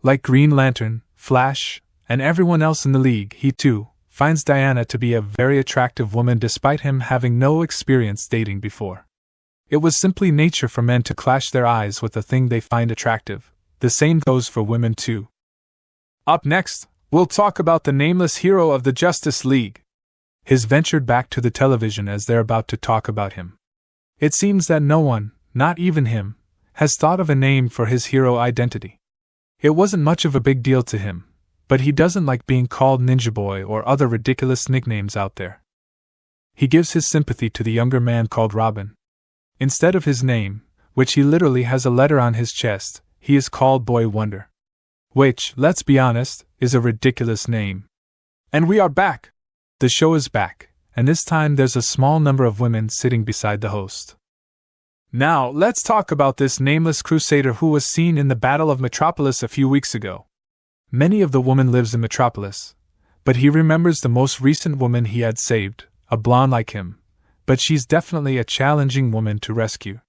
Like Green Lantern, Flash, and everyone else in the league, he too finds Diana to be a very attractive woman despite him having no experience dating before. It was simply nature for men to clash their eyes with the thing they find attractive. The same goes for women too. Up next, we'll talk about the nameless hero of the Justice League. His ventured back to the television as they're about to talk about him. It seems that no one, not even him, has thought of a name for his hero identity. It wasn't much of a big deal to him, but he doesn't like being called Ninja Boy or other ridiculous nicknames out there. He gives his sympathy to the younger man called Robin. Instead of his name, which he literally has a letter on his chest, he is called Boy Wonder. Which, let's be honest, is a ridiculous name. And we are back! The show is back, and this time there's a small number of women sitting beside the host. Now, let's talk about this nameless crusader who was seen in the Battle of Metropolis a few weeks ago. Many of the women lives in Metropolis, but he remembers the most recent woman he had saved, a blonde like him, but she's definitely a challenging woman to rescue.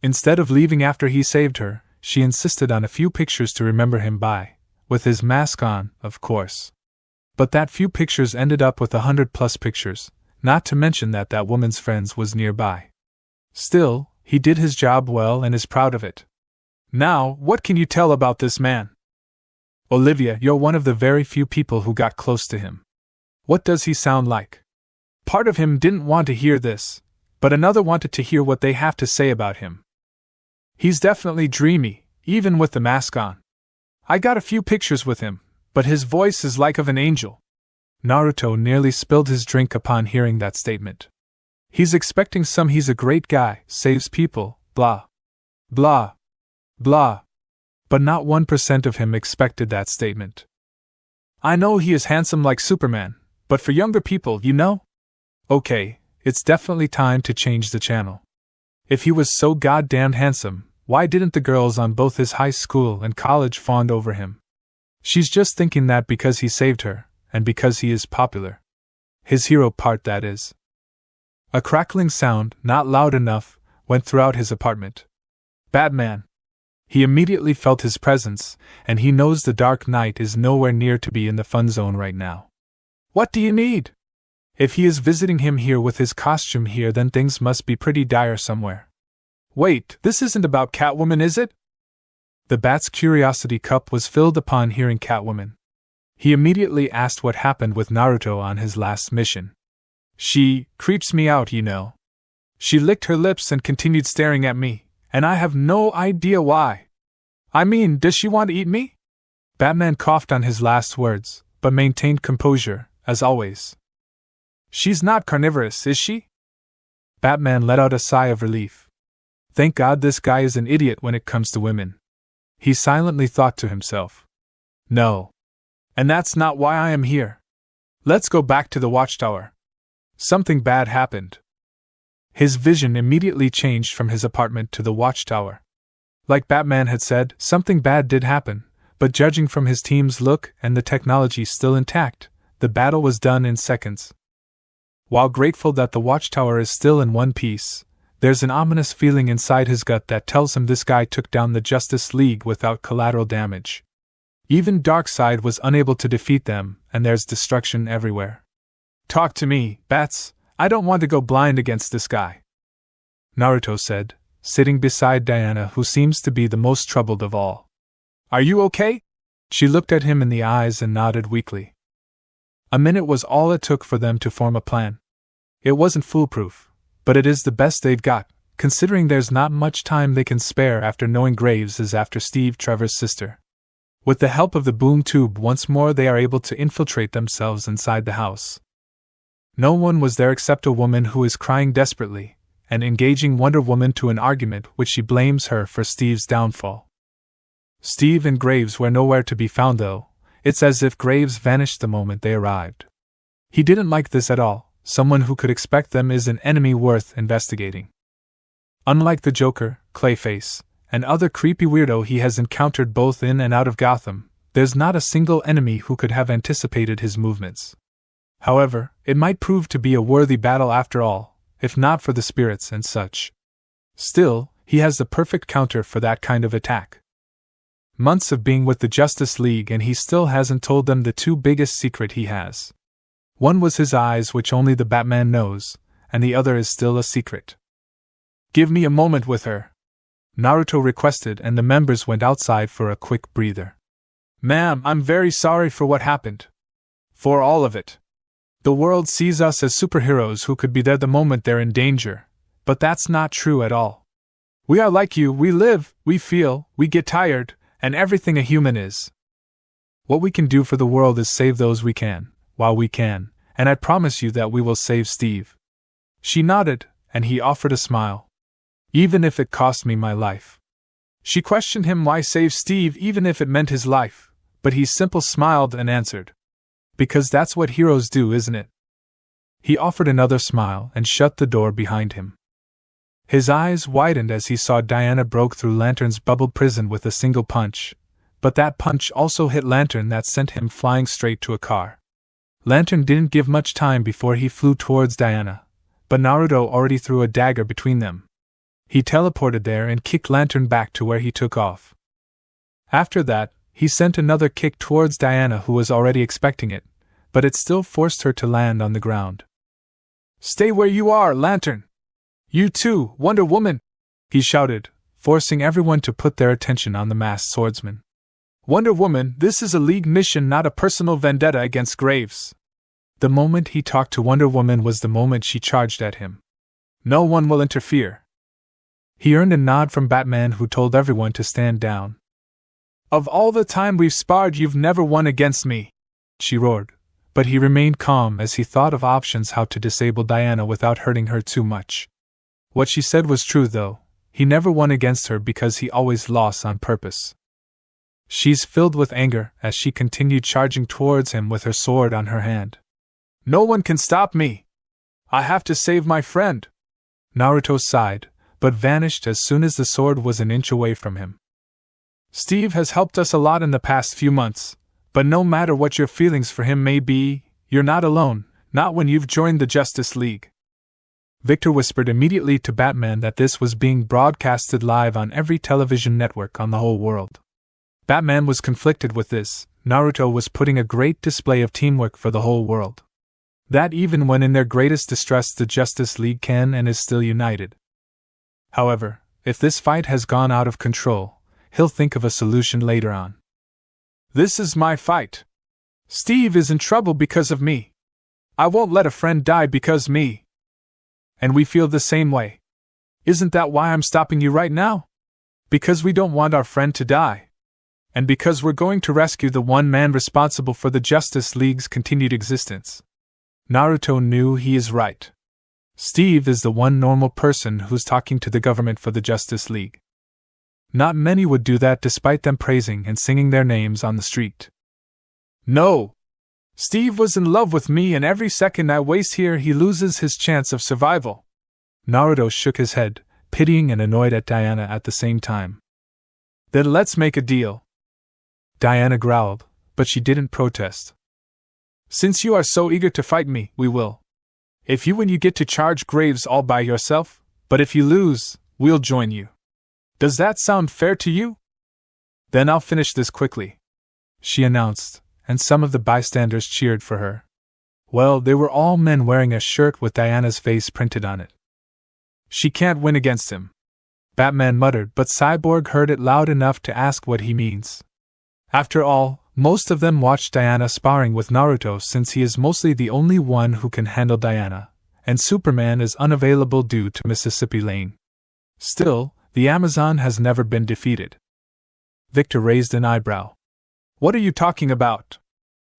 Instead of leaving after he saved her, she insisted on a few pictures to remember him by, with his mask on, of course. But that few pictures ended up with 100+ pictures, not to mention that that woman's friends was nearby. Still, he did his job well and is proud of it. Now, what can you tell about this man? Olivia, you're one of the very few people who got close to him. What does he sound like? Part of him didn't want to hear this, but another wanted to hear what they have to say about him. He's definitely dreamy, even with the mask on. I got a few pictures with him, but his voice is like of an angel. Naruto nearly spilled his drink upon hearing that statement. He's expecting he's a great guy, saves people, blah, blah, blah. But not 1% of him expected that statement. I know he is handsome like Superman, but for younger people, you know? Okay, it's definitely time to change the channel. If he was so goddamn handsome, why didn't the girls on both his high school and college fawn over him? She's just thinking that because he saved her, and because he is popular. His hero part, that is. A crackling sound, not loud enough, went throughout his apartment. Batman! He immediately felt his presence, and he knows the Dark Knight is nowhere near to be in the fun zone right now. What do you need? If he is visiting him here with his costume here, then things must be pretty dire somewhere. Wait, this isn't about Catwoman, is it? The Bat's curiosity cup was filled upon hearing Catwoman. He immediately asked what happened with Naruto on his last mission. She creeps me out, you know. She licked her lips and continued staring at me, and I have no idea why. I mean, does she want to eat me? Batman coughed on his last words, but maintained composure, as always. She's not carnivorous, is she? Batman let out a sigh of relief. Thank God this guy is an idiot when it comes to women. He silently thought to himself. No. And that's not why I am here. Let's go back to the watchtower. Something bad happened. His vision immediately changed from his apartment to the watchtower. Like Batman had said, something bad did happen, but judging from his team's look and the technology still intact, the battle was done in seconds. While grateful that the watchtower is still in one piece, there's an ominous feeling inside his gut that tells him this guy took down the Justice League without collateral damage. Even Darkseid was unable to defeat them, and there's destruction everywhere. Talk to me, Bats. I don't want to go blind against this guy, Naruto said, sitting beside Diana, who seems to be the most troubled of all. Are you okay? She looked at him in the eyes and nodded weakly. A minute was all it took for them to form a plan. It wasn't foolproof, but it is the best they've got, considering there's not much time they can spare after knowing Graves is after Steve Trevor's sister. With the help of the boom tube, once more they are able to infiltrate themselves inside the house. No one was there except a woman who is crying desperately, and engaging Wonder Woman to an argument which she blames her for Steve's downfall. Steve and Graves were nowhere to be found though. It's as if Graves vanished the moment they arrived. He didn't like this at all. Someone who could expect them is an enemy worth investigating. Unlike the Joker, Clayface, and other creepy weirdo he has encountered both in and out of Gotham, there's not a single enemy who could have anticipated his movements. However, it might prove to be a worthy battle after all, if not for the spirits and such. Still, he has the perfect counter for that kind of attack. Months of being with the Justice League and he still hasn't told them the two biggest secret he has. One was his eyes, which only the Batman knows, and the other is still a secret. Give me a moment with her, Naruto requested, and the members went outside for a quick breather. Ma'am, I'm very sorry for what happened. For all of it. The world sees us as superheroes who could be there the moment they're in danger, but that's not true at all. We are like you, we live, we feel, we get tired, and everything a human is. What we can do for the world is save those we can, while we can, and I promise you that we will save Steve. She nodded, and he offered a smile. Even if it cost me my life. She questioned him why save Steve even if it meant his life, but he simply smiled and answered. Because that's what heroes do, isn't it? He offered another smile and shut the door behind him. His eyes widened as he saw Diana broke through Lantern's bubble prison with a single punch, but that punch also hit Lantern that sent him flying straight to a car. Lantern didn't give much time before he flew towards Diana, but Naruto already threw a dagger between them. He teleported there and kicked Lantern back to where he took off. After that, he sent another kick towards Diana, who was already expecting it, but it still forced her to land on the ground. "Stay where you are, Lantern! You too, Wonder Woman!" he shouted, forcing everyone to put their attention on the masked swordsman. "Wonder Woman, this is a League mission, not a personal vendetta against Graves." The moment he talked to Wonder Woman was the moment she charged at him. "No one will interfere." He earned a nod from Batman, who told everyone to stand down. "Of all the time we've sparred, you've never won against me," she roared, but he remained calm as he thought of options how to disable Diana without hurting her too much. What she said was true, though. He never won against her because he always lost on purpose. She's filled with anger as she continued charging towards him with her sword on her hand. "No one can stop me! I have to save my friend!" Naruto sighed, but vanished as soon as the sword was an inch away from him. "Steve has helped us a lot in the past few months, but no matter what your feelings for him may be, you're not alone, not when you've joined the Justice League." Victor whispered immediately to Batman that this was being broadcasted live on every television network on the whole world. Batman was conflicted with this. Naruto was putting a great display of teamwork for the whole world. That even when in their greatest distress the Justice League can and is still united. However, if this fight has gone out of control, he'll think of a solution later on. "This is my fight. Steve is in trouble because of me. I won't let a friend die because me. And we feel the same way. Isn't that why I'm stopping you right now? Because we don't want our friend to die. And because we're going to rescue the one man responsible for the Justice League's continued existence." Naruto knew he is right. Steve is the one normal person who's talking to the government for the Justice League. Not many would do that despite them praising and singing their names on the street. "No! Steve was in love with me, and every second I waste here he loses his chance of survival." Naruto shook his head, pitying and annoyed at Diana at the same time. "Then let's make a deal." Diana growled, but she didn't protest. "Since you are so eager to fight me, we will. If you win, you get to charge Graves all by yourself, but if you lose, we'll join you. Does that sound fair to you?" "Then I'll finish this quickly," she announced, and some of the bystanders cheered for her. Well, they were all men wearing a shirt with Diana's face printed on it. "She can't win against him," Batman muttered, but Cyborg heard it loud enough to ask what he means. After all, most of them watched Diana sparring with Naruto since he is mostly the only one who can handle Diana, and Superman is unavailable due to Mississippi Lane. Still, the Amazon has never been defeated. Victor raised an eyebrow. "What are you talking about?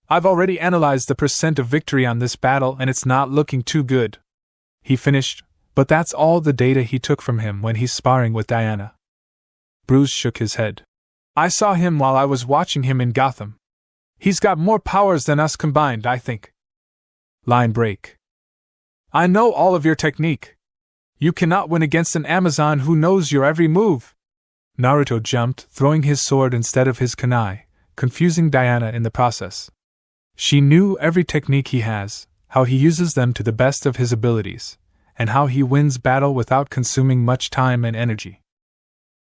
I've already analyzed the percent of victory on this battle and it's not looking too good," he finished, but that's all the data he took from him when he's sparring with Diana. Bruce shook his head. "I saw him while I was watching him in Gotham. He's got more powers than us combined, I think." Line break. "I know all of your technique. You cannot win against an Amazon who knows your every move." Naruto jumped, throwing his sword instead of his kunai, confusing Diana in the process. She knew every technique he has, how he uses them to the best of his abilities, and how he wins battle without consuming much time and energy.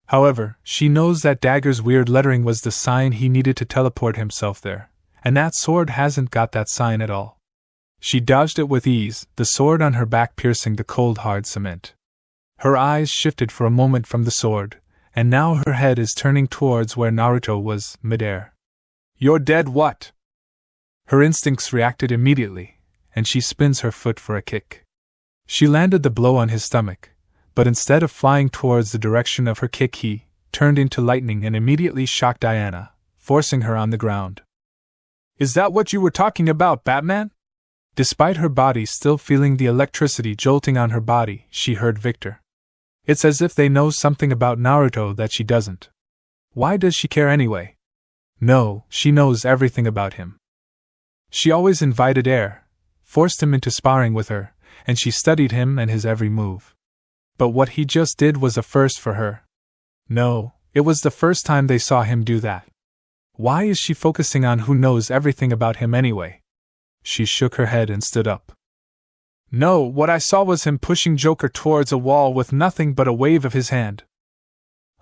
However, she knows that dagger's weird lettering was the sign he needed to teleport himself there, and that sword hasn't got that sign at all. She dodged it with ease, the sword on her back piercing the cold hard cement. Her eyes shifted for a moment from the sword, and now her head is turning towards where Naruto was, midair. "You're dead, what?" Her instincts reacted immediately, and she spins her foot for a kick. She landed the blow on his stomach, but instead of flying towards the direction of her kick, he turned into lightning and immediately shocked Diana, forcing her on the ground. "Is that what you were talking about, Batman?" Despite her body still feeling the electricity jolting on her body, she heard Victor. It's as if they know something about Naruto that she doesn't. Why does she care anyway? No, she knows everything about him. She always invited air, forced him into sparring with her, and she studied him and his every move. But what he just did was a first for her. No, it was the first time they saw him do that. Why is she focusing on who knows everything about him anyway? She shook her head and stood up. No, what I saw was him pushing Joker towards a wall with nothing but a wave of his hand.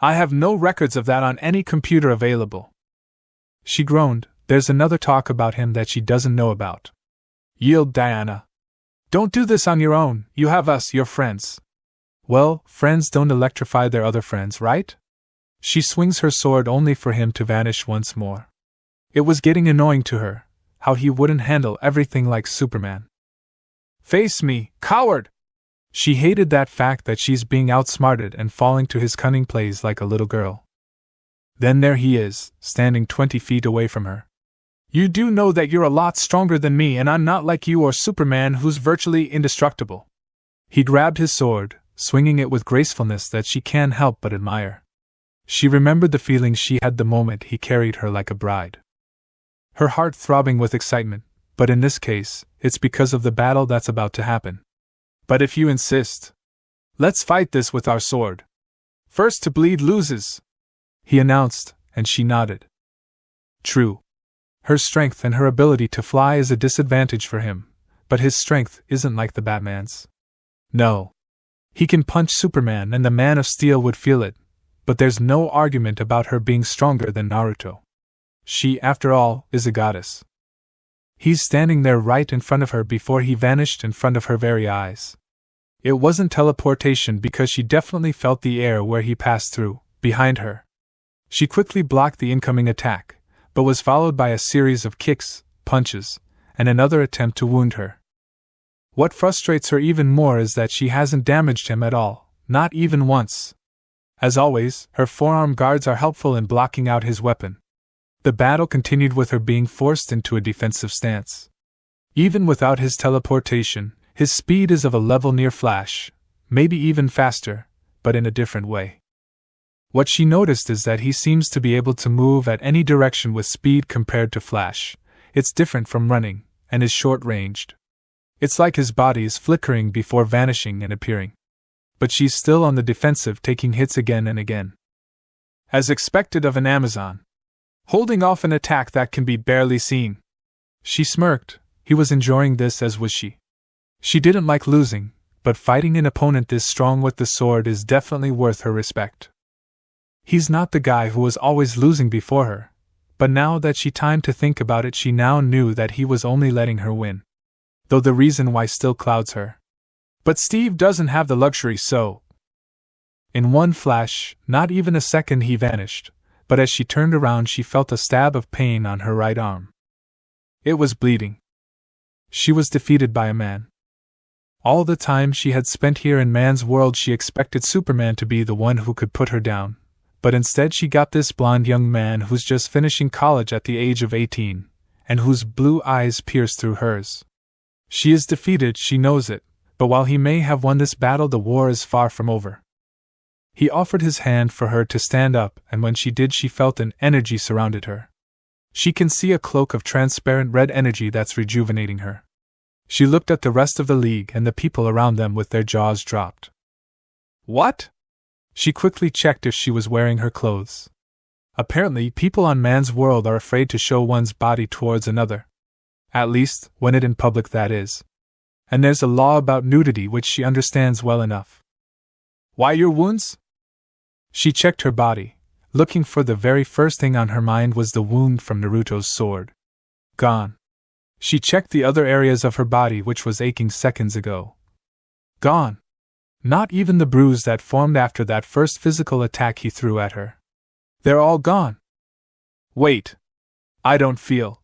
I have no records of that on any computer available. She groaned. There's another talk about him that she doesn't know about. Yield, Diana. Don't do this on your own, you have us, your friends. Well, friends don't electrify their other friends, right? She swings her sword only for him to vanish once more. It was getting annoying to her, how he wouldn't handle everything like Superman. Face me, coward! She hated that fact that she's being outsmarted and falling to his cunning plays like a little girl. Then there he is, standing 20 feet away from her. You do know that you're a lot stronger than me and I'm not like you or Superman who's virtually indestructible. He grabbed his sword, swinging it with gracefulness that she can't help but admire. She remembered the feeling she had the moment he carried her like a bride. Her heart throbbing with excitement, but in this case, it's because of the battle that's about to happen. But if you insist, let's fight this with our sword. First to bleed loses, he announced, and she nodded. True. Her strength and her ability to fly is a disadvantage for him, but his strength isn't like the Batman's. No. He can punch Superman and the Man of Steel would feel it, but there's no argument about her being stronger than Naruto. She, after all, is a goddess. He's standing there right in front of her before he vanished in front of her very eyes. It wasn't teleportation because she definitely felt the air where he passed through, behind her. She quickly blocked the incoming attack, but was followed by a series of kicks, punches, and another attempt to wound her. What frustrates her even more is that she hasn't damaged him at all, not even once. As always, her forearm guards are helpful in blocking out his weapon. The battle continued with her being forced into a defensive stance. Even without his teleportation, his speed is of a level near Flash, maybe even faster, but in a different way. What she noticed is that he seems to be able to move at any direction with speed compared to Flash. It's different from running, and is short-ranged. It's like his body is flickering before vanishing and appearing. But she's still on the defensive, taking hits again and again. As expected of an Amazon. Holding off an attack that can be barely seen. She smirked. He was enjoying this as was she. She didn't like losing, but fighting an opponent this strong with the sword is definitely worth her respect. He's not the guy who was always losing before her, but now that she timed to think about it, she now knew that he was only letting her win. Though the reason why still clouds her. But Steve doesn't have the luxury, so. In one flash, not even a second, he vanished, but as she turned around she felt a stab of pain on her right arm. It was bleeding. She was defeated by a man. All the time she had spent here in man's world she expected Superman to be the one who could put her down, but instead she got this blonde young man who's just finishing college at the age of 18, and whose blue eyes pierce through hers. She is defeated, she knows it, but while he may have won this battle, the war is far from over. He offered his hand for her to stand up, and when she did she felt an energy surrounded her. She can see a cloak of transparent red energy that's rejuvenating her. She looked at the rest of the league and the people around them with their jaws dropped. What? She quickly checked if she was wearing her clothes. Apparently, people on man's world are afraid to show one's body towards another. At least, when it in public, that is. And there's a law about nudity which she understands well enough. Why your wounds? She checked her body, looking for the very first thing on her mind was the wound from Naruto's sword. Gone. She checked the other areas of her body which was aching seconds ago. Gone. Not even the bruise that formed after that first physical attack he threw at her. They're all gone. Wait. I don't feel.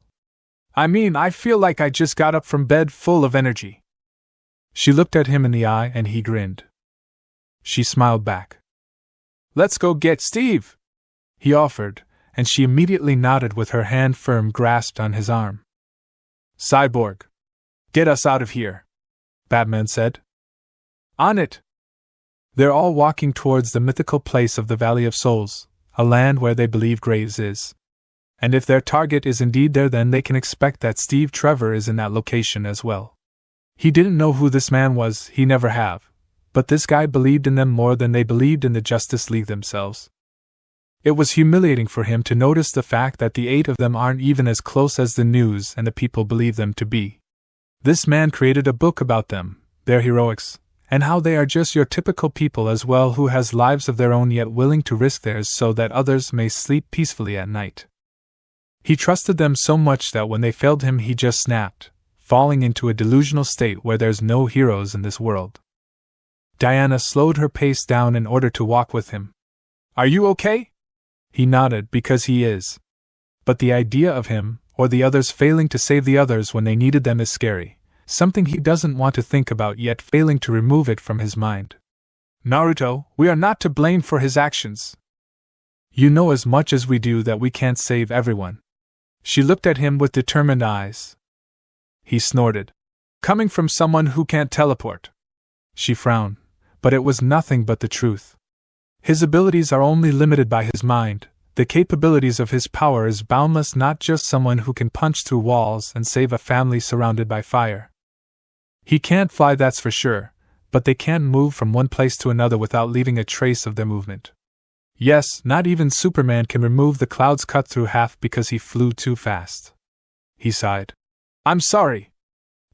I feel like I just got up from bed full of energy. She looked at him in the eye and he grinned. She smiled back. Let's go get Steve, he offered, and she immediately nodded with her hand firm grasped on his arm. Cyborg. Get us out of here, Batman said. On it. They're all walking towards the mythical place of the Valley of Souls, a land where they believe Graves is. And if their target is indeed there, then they can expect that Steve Trevor is in that location as well. He didn't know who this man was, he never have, but this guy believed in them more than they believed in the Justice League themselves. It was humiliating for him to notice the fact that the 8 of them aren't even as close as the news and the people believe them to be. This man created a book about them, their heroics, and how they are just your typical people as well, who has lives of their own yet willing to risk theirs so that others may sleep peacefully at night. He trusted them so much that when they failed him he just snapped, falling into a delusional state where there's no heroes in this world. Diana slowed her pace down in order to walk with him. "Are you okay?" He nodded, because he is. But the idea of him, or the others failing to save the others when they needed them is scary, something he doesn't want to think about yet failing to remove it from his mind. "Naruto, we are not to blame for his actions. You know as much as we do that we can't save everyone." She looked at him with determined eyes. He snorted. "Coming from someone who can't teleport." She frowned, but it was nothing but the truth. His abilities are only limited by his mind. The capabilities of his power is boundless, not just someone who can punch through walls and save a family surrounded by fire. He can't fly, that's for sure, but they can't move from one place to another without leaving a trace of their movement. Yes, not even Superman can remove the clouds cut through half because he flew too fast. He sighed. "I'm sorry.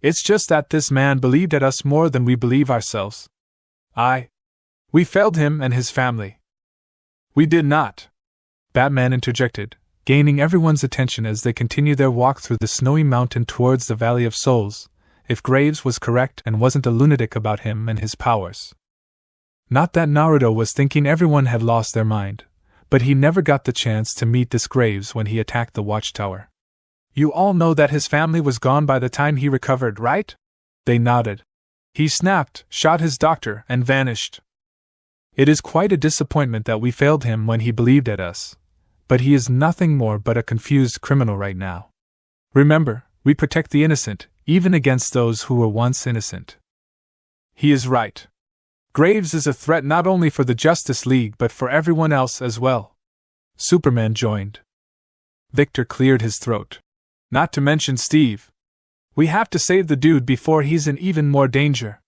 It's just that this man believed at us more than we believe ourselves. We failed him and his family." "We did not," Batman interjected, gaining everyone's attention as they continued their walk through the snowy mountain towards the Valley of Souls, if Graves was correct and wasn't a lunatic about him and his powers. Not that Naruto was thinking everyone had lost their mind, but he never got the chance to meet this Graves when he attacked the watchtower. "You all know that his family was gone by the time he recovered, right?" They nodded. "He snapped, shot his doctor, and vanished. It is quite a disappointment that we failed him when he believed at us, but he is nothing more but a confused criminal right now. Remember, we protect the innocent, even against those who were once innocent." "He is right. Graves is a threat not only for the Justice League but for everyone else as well." Superman joined. Victor cleared his throat. "Not to mention Steve. We have to save the dude before he's in even more danger."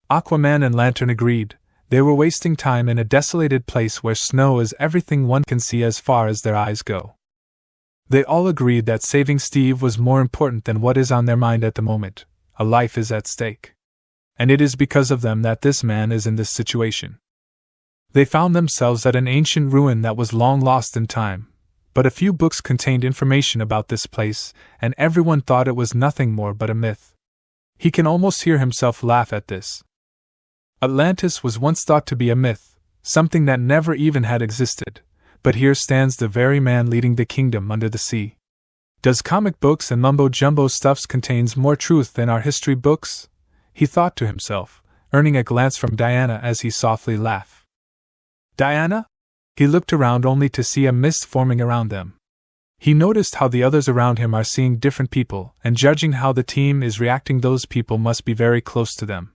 Aquaman and Lantern agreed. They were wasting time in a desolated place where snow is everything one can see as far as their eyes go. They all agreed that saving Steve was more important than what is on their mind at the moment. A life is at stake. And it is because of them that this man is in this situation. They found themselves at an ancient ruin that was long lost in time, but a few books contained information about this place, and everyone thought it was nothing more but a myth. He can almost hear himself laugh at this. Atlantis was once thought to be a myth, something that never even had existed, but here stands the very man leading the kingdom under the sea. Does comic books and mumbo-jumbo stuffs contains more truth than our history books? He thought to himself, earning a glance from Diana as he softly laughed. "Diana?" He looked around only to see a mist forming around them. He noticed how the others around him are seeing different people, and judging how the team is reacting, those people must be very close to them.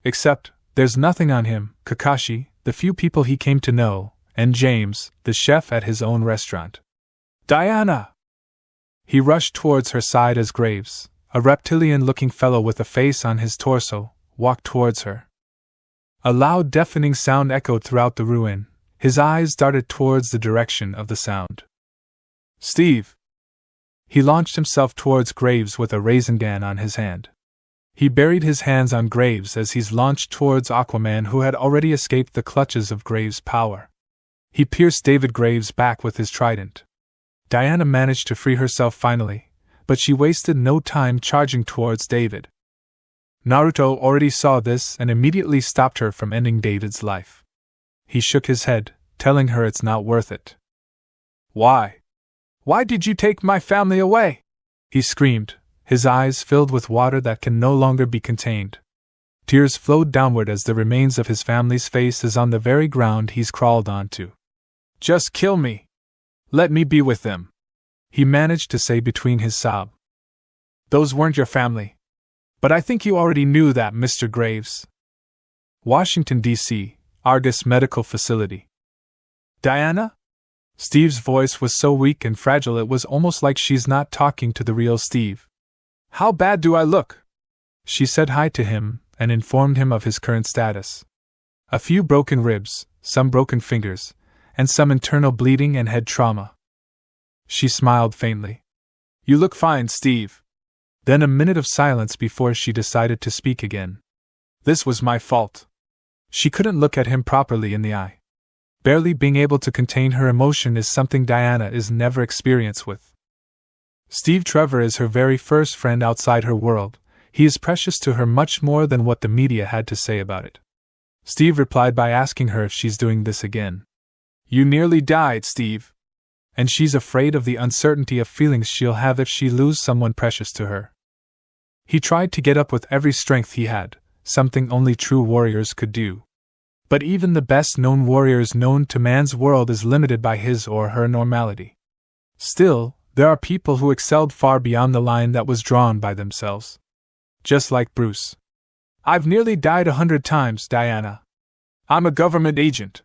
Except, there's nothing on him, Kakashi, the few people he came to know, and James, the chef at his own restaurant. "Diana!" He rushed towards her side as Graves, a reptilian-looking fellow with a face on his torso, walked towards her. A loud, deafening sound echoed throughout the ruin. His eyes darted towards the direction of the sound. "Steve!" He launched himself towards Graves with a Rasengan on his hand. He buried his hands on Graves as he's launched towards Aquaman, who had already escaped the clutches of Graves' power. He pierced David Graves' back with his trident. Diana managed to free herself finally, but she wasted no time charging towards David. Naruto already saw this and immediately stopped her from ending David's life. He shook his head, telling her it's not worth it. "Why? Why did you take my family away?" he screamed, his eyes filled with water that can no longer be contained. Tears flowed downward as the remains of his family's face is on the very ground he's crawled onto. "Just kill me. Let me be with them," he managed to say between his sobs. "Those weren't your family. But I think you already knew that, Mr. Graves." Washington, D.C., Argus Medical Facility. "Diana?" Steve's voice was so weak and fragile it was almost like she's not talking to the real Steve. How bad do I look? She said hi to him and informed him of his current status. A few broken ribs, some broken fingers, and some internal bleeding and head trauma. She smiled faintly. You look fine, Steve. Then a minute of silence before she decided to speak again. This was my fault. She couldn't look at him properly in the eye. Barely being able to contain her emotion is something Diana is never experienced with. Steve Trevor is her very first friend outside her world. He is precious to her much more than what the media had to say about it. Steve replied by asking her if she's doing this again. You nearly died, Steve. And she's afraid of the uncertainty of feelings she'll have if she loses someone precious to her. He tried to get up with every strength he had, something only true warriors could do. But even the best-known warriors known to man's world is limited by his or her normality. Still, there are people who excelled far beyond the line that was drawn by themselves. Just like Bruce. I've nearly died 100 times, Diana. I'm a government agent.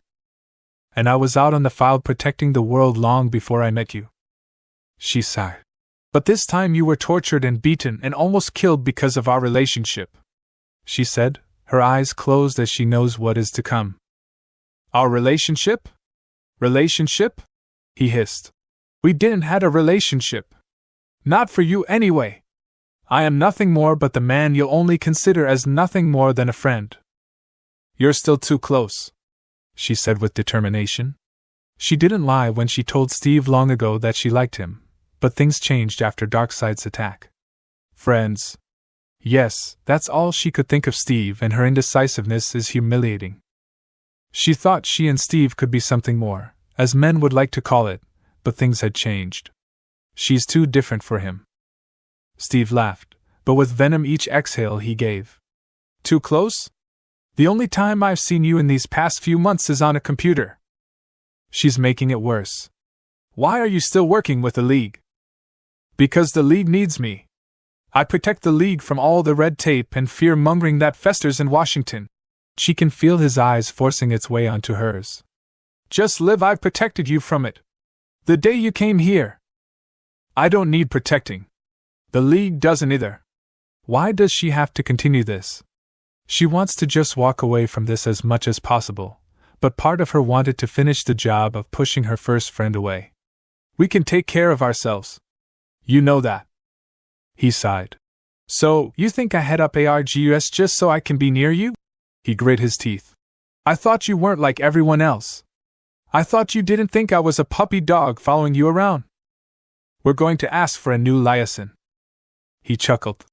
And I was out on the field protecting the world long before I met you. She sighed. But this time you were tortured and beaten and almost killed because of our relationship. She said, her eyes closed as she knows what is to come. Our relationship? Relationship? He hissed. We didn't have a relationship. Not for you anyway. I am nothing more but the man you'll only consider as nothing more than a friend. You're still too close, she said with determination. She didn't lie when she told Steve long ago that she liked him, but things changed after Darkseid's attack. Friends. Yes, that's all she could think of Steve, and her indecisiveness is humiliating. She thought she and Steve could be something more, as men would like to call it, but things had changed. She's too different for him. Steve laughed, but with venom each exhale he gave. Too close? The only time I've seen you in these past few months is on a computer. She's making it worse. Why are you still working with the League? Because the League needs me. I protect the League from all the red tape and fear-mongering that festers in Washington. She can feel his eyes forcing its way onto hers. Just live, I've protected you from it. The day you came here. I don't need protecting. The League doesn't either. Why does she have to continue this? She wants to just walk away from this as much as possible, but part of her wanted to finish the job of pushing her first friend away. We can take care of ourselves. You know that. He sighed. So, you think I head up ARGUS just so I can be near you? He grit his teeth. I thought you weren't like everyone else. I thought you didn't think I was a puppy dog following you around. We're going to ask for a new liaison. He chuckled.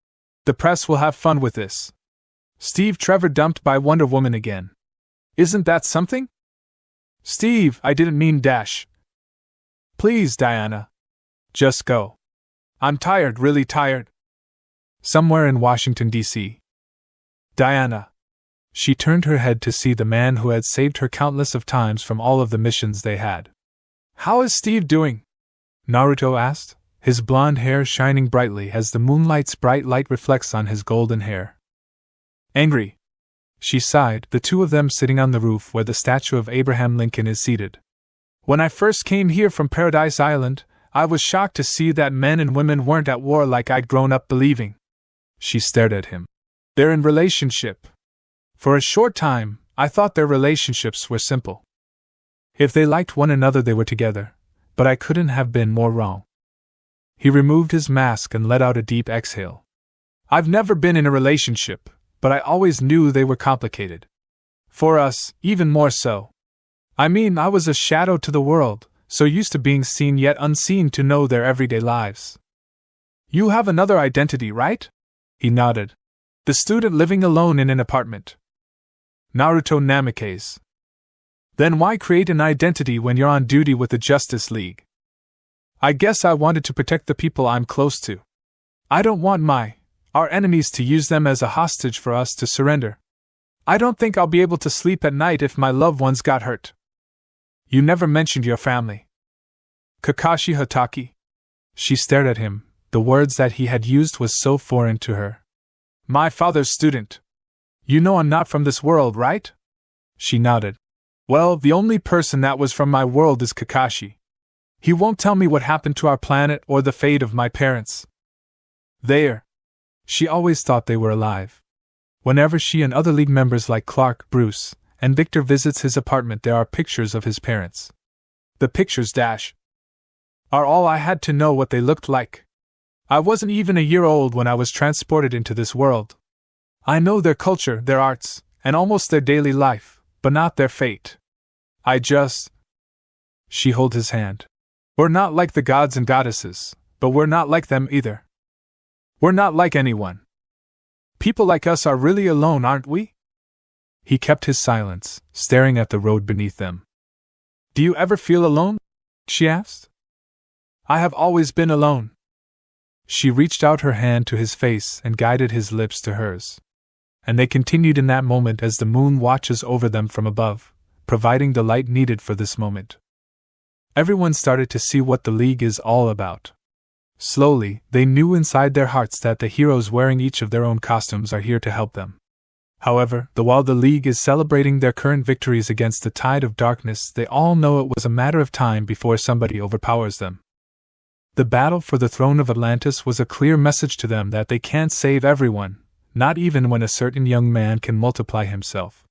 The press will have fun with this. Steve Trevor dumped by Wonder Woman again. Isn't that something? Steve, I didn't mean dash. Please, Diana. Just go. I'm tired, really tired. Somewhere in Washington, D.C. Diana. She turned her head to see the man who had saved her countless of times from all of the missions they had. How is Steve doing? Naruto asked, his blonde hair shining brightly as the moonlight's bright light reflects on his golden hair. Angry. She sighed, the two of them sitting on the roof where the statue of Abraham Lincoln is seated. When I first came here from Paradise Island, I was shocked to see that men and women weren't at war like I'd grown up believing. She stared at him. They're in relationship. For a short time, I thought their relationships were simple. If they liked one another, they were together, but I couldn't have been more wrong. He removed his mask and let out a deep exhale. I've never been in a relationship, but I always knew they were complicated. For us, even more so. I mean, I was a shadow to the world, so used to being seen yet unseen to know their everyday lives. You have another identity, right? He nodded. The student living alone in an apartment. Naruto Namikaze. Then why create an identity when you're on duty with the Justice League? I guess I wanted to protect the people I'm close to. I don't want our enemies to use them as a hostage for us to surrender. I don't think I'll be able to sleep at night if my loved ones got hurt. You never mentioned your family. Kakashi Hatake. She stared at him, the words that he had used was so foreign to her. My father's student. You know I'm not from this world, right? She nodded. Well, the only person that was from my world is Kakashi. He won't tell me what happened to our planet or the fate of my parents. She always thought they were alive. Whenever she and other League members like Clark, Bruce, and Victor visits his apartment, there are pictures of his parents. The pictures are all I had to know what they looked like. I wasn't even a year old when I was transported into this world. I know their culture, their arts, and almost their daily life, but not their fate. She held his hand. We're not like the gods and goddesses, but we're not like them either. We're not like anyone. People like us are really alone, aren't we? He kept his silence, staring at the road beneath them. Do you ever feel alone? She asked. I have always been alone. She reached out her hand to his face and guided his lips to hers. And they continued in that moment as the moon watches over them from above, providing the light needed for this moment. Everyone started to see what the League is all about. Slowly, they knew inside their hearts that the heroes wearing each of their own costumes are here to help them. However, while the League is celebrating their current victories against the tide of darkness, they all know it was a matter of time before somebody overpowers them. The battle for the throne of Atlantis was a clear message to them that they can't save everyone, not even when a certain young man can multiply himself.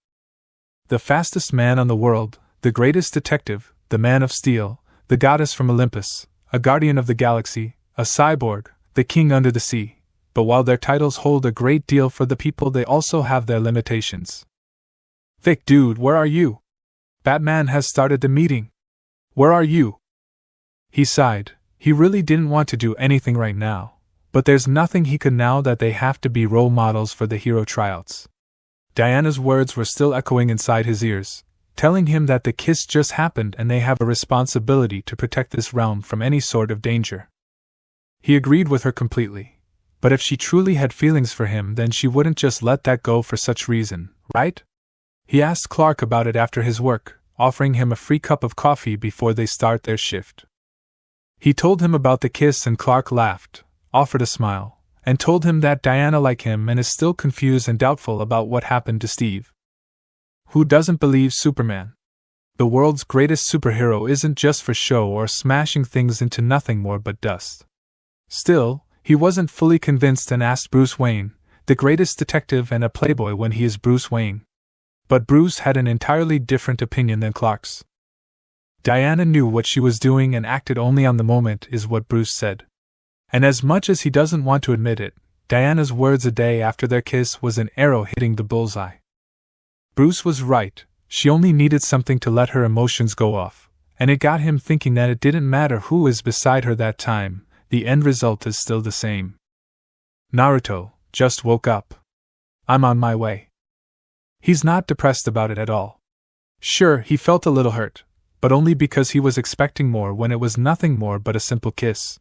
The fastest man on the world, the greatest detective, the man of steel, the goddess from Olympus, a guardian of the galaxy, a cyborg, the king under the sea. But while their titles hold a great deal for the people, they also have their limitations. Vic, dude, where are you? Batman has started the meeting. Where are you? He sighed. He really didn't want to do anything right now, but there's nothing he could now that they have to be role models for the hero tryouts. Diana's words were still echoing inside his ears, telling him that the kiss just happened and they have a responsibility to protect this realm from any sort of danger. He agreed with her completely. But if she truly had feelings for him, then she wouldn't just let that go for such reason, right? He asked Clark about it after his work, offering him a free cup of coffee before they start their shift. He told him about the kiss and Clark laughed, offered a smile, and told him that Diana liked him and is still confused and doubtful about what happened to Steve. Who doesn't believe Superman? The world's greatest superhero isn't just for show or smashing things into nothing more but dust. Still, he wasn't fully convinced and asked Bruce Wayne, the greatest detective and a playboy when he is Bruce Wayne. But Bruce had an entirely different opinion than Clark's. Diana knew what she was doing and acted only on the moment, is what Bruce said. And as much as he doesn't want to admit it, Diana's words a day after their kiss was an arrow hitting the bullseye. Bruce was right, she only needed something to let her emotions go off, and it got him thinking that it didn't matter who is beside her that time. The end result is still the same. Naruto, just woke up. I'm on my way. He's not depressed about it at all. Sure, he felt a little hurt, but only because he was expecting more when it was nothing more but a simple kiss.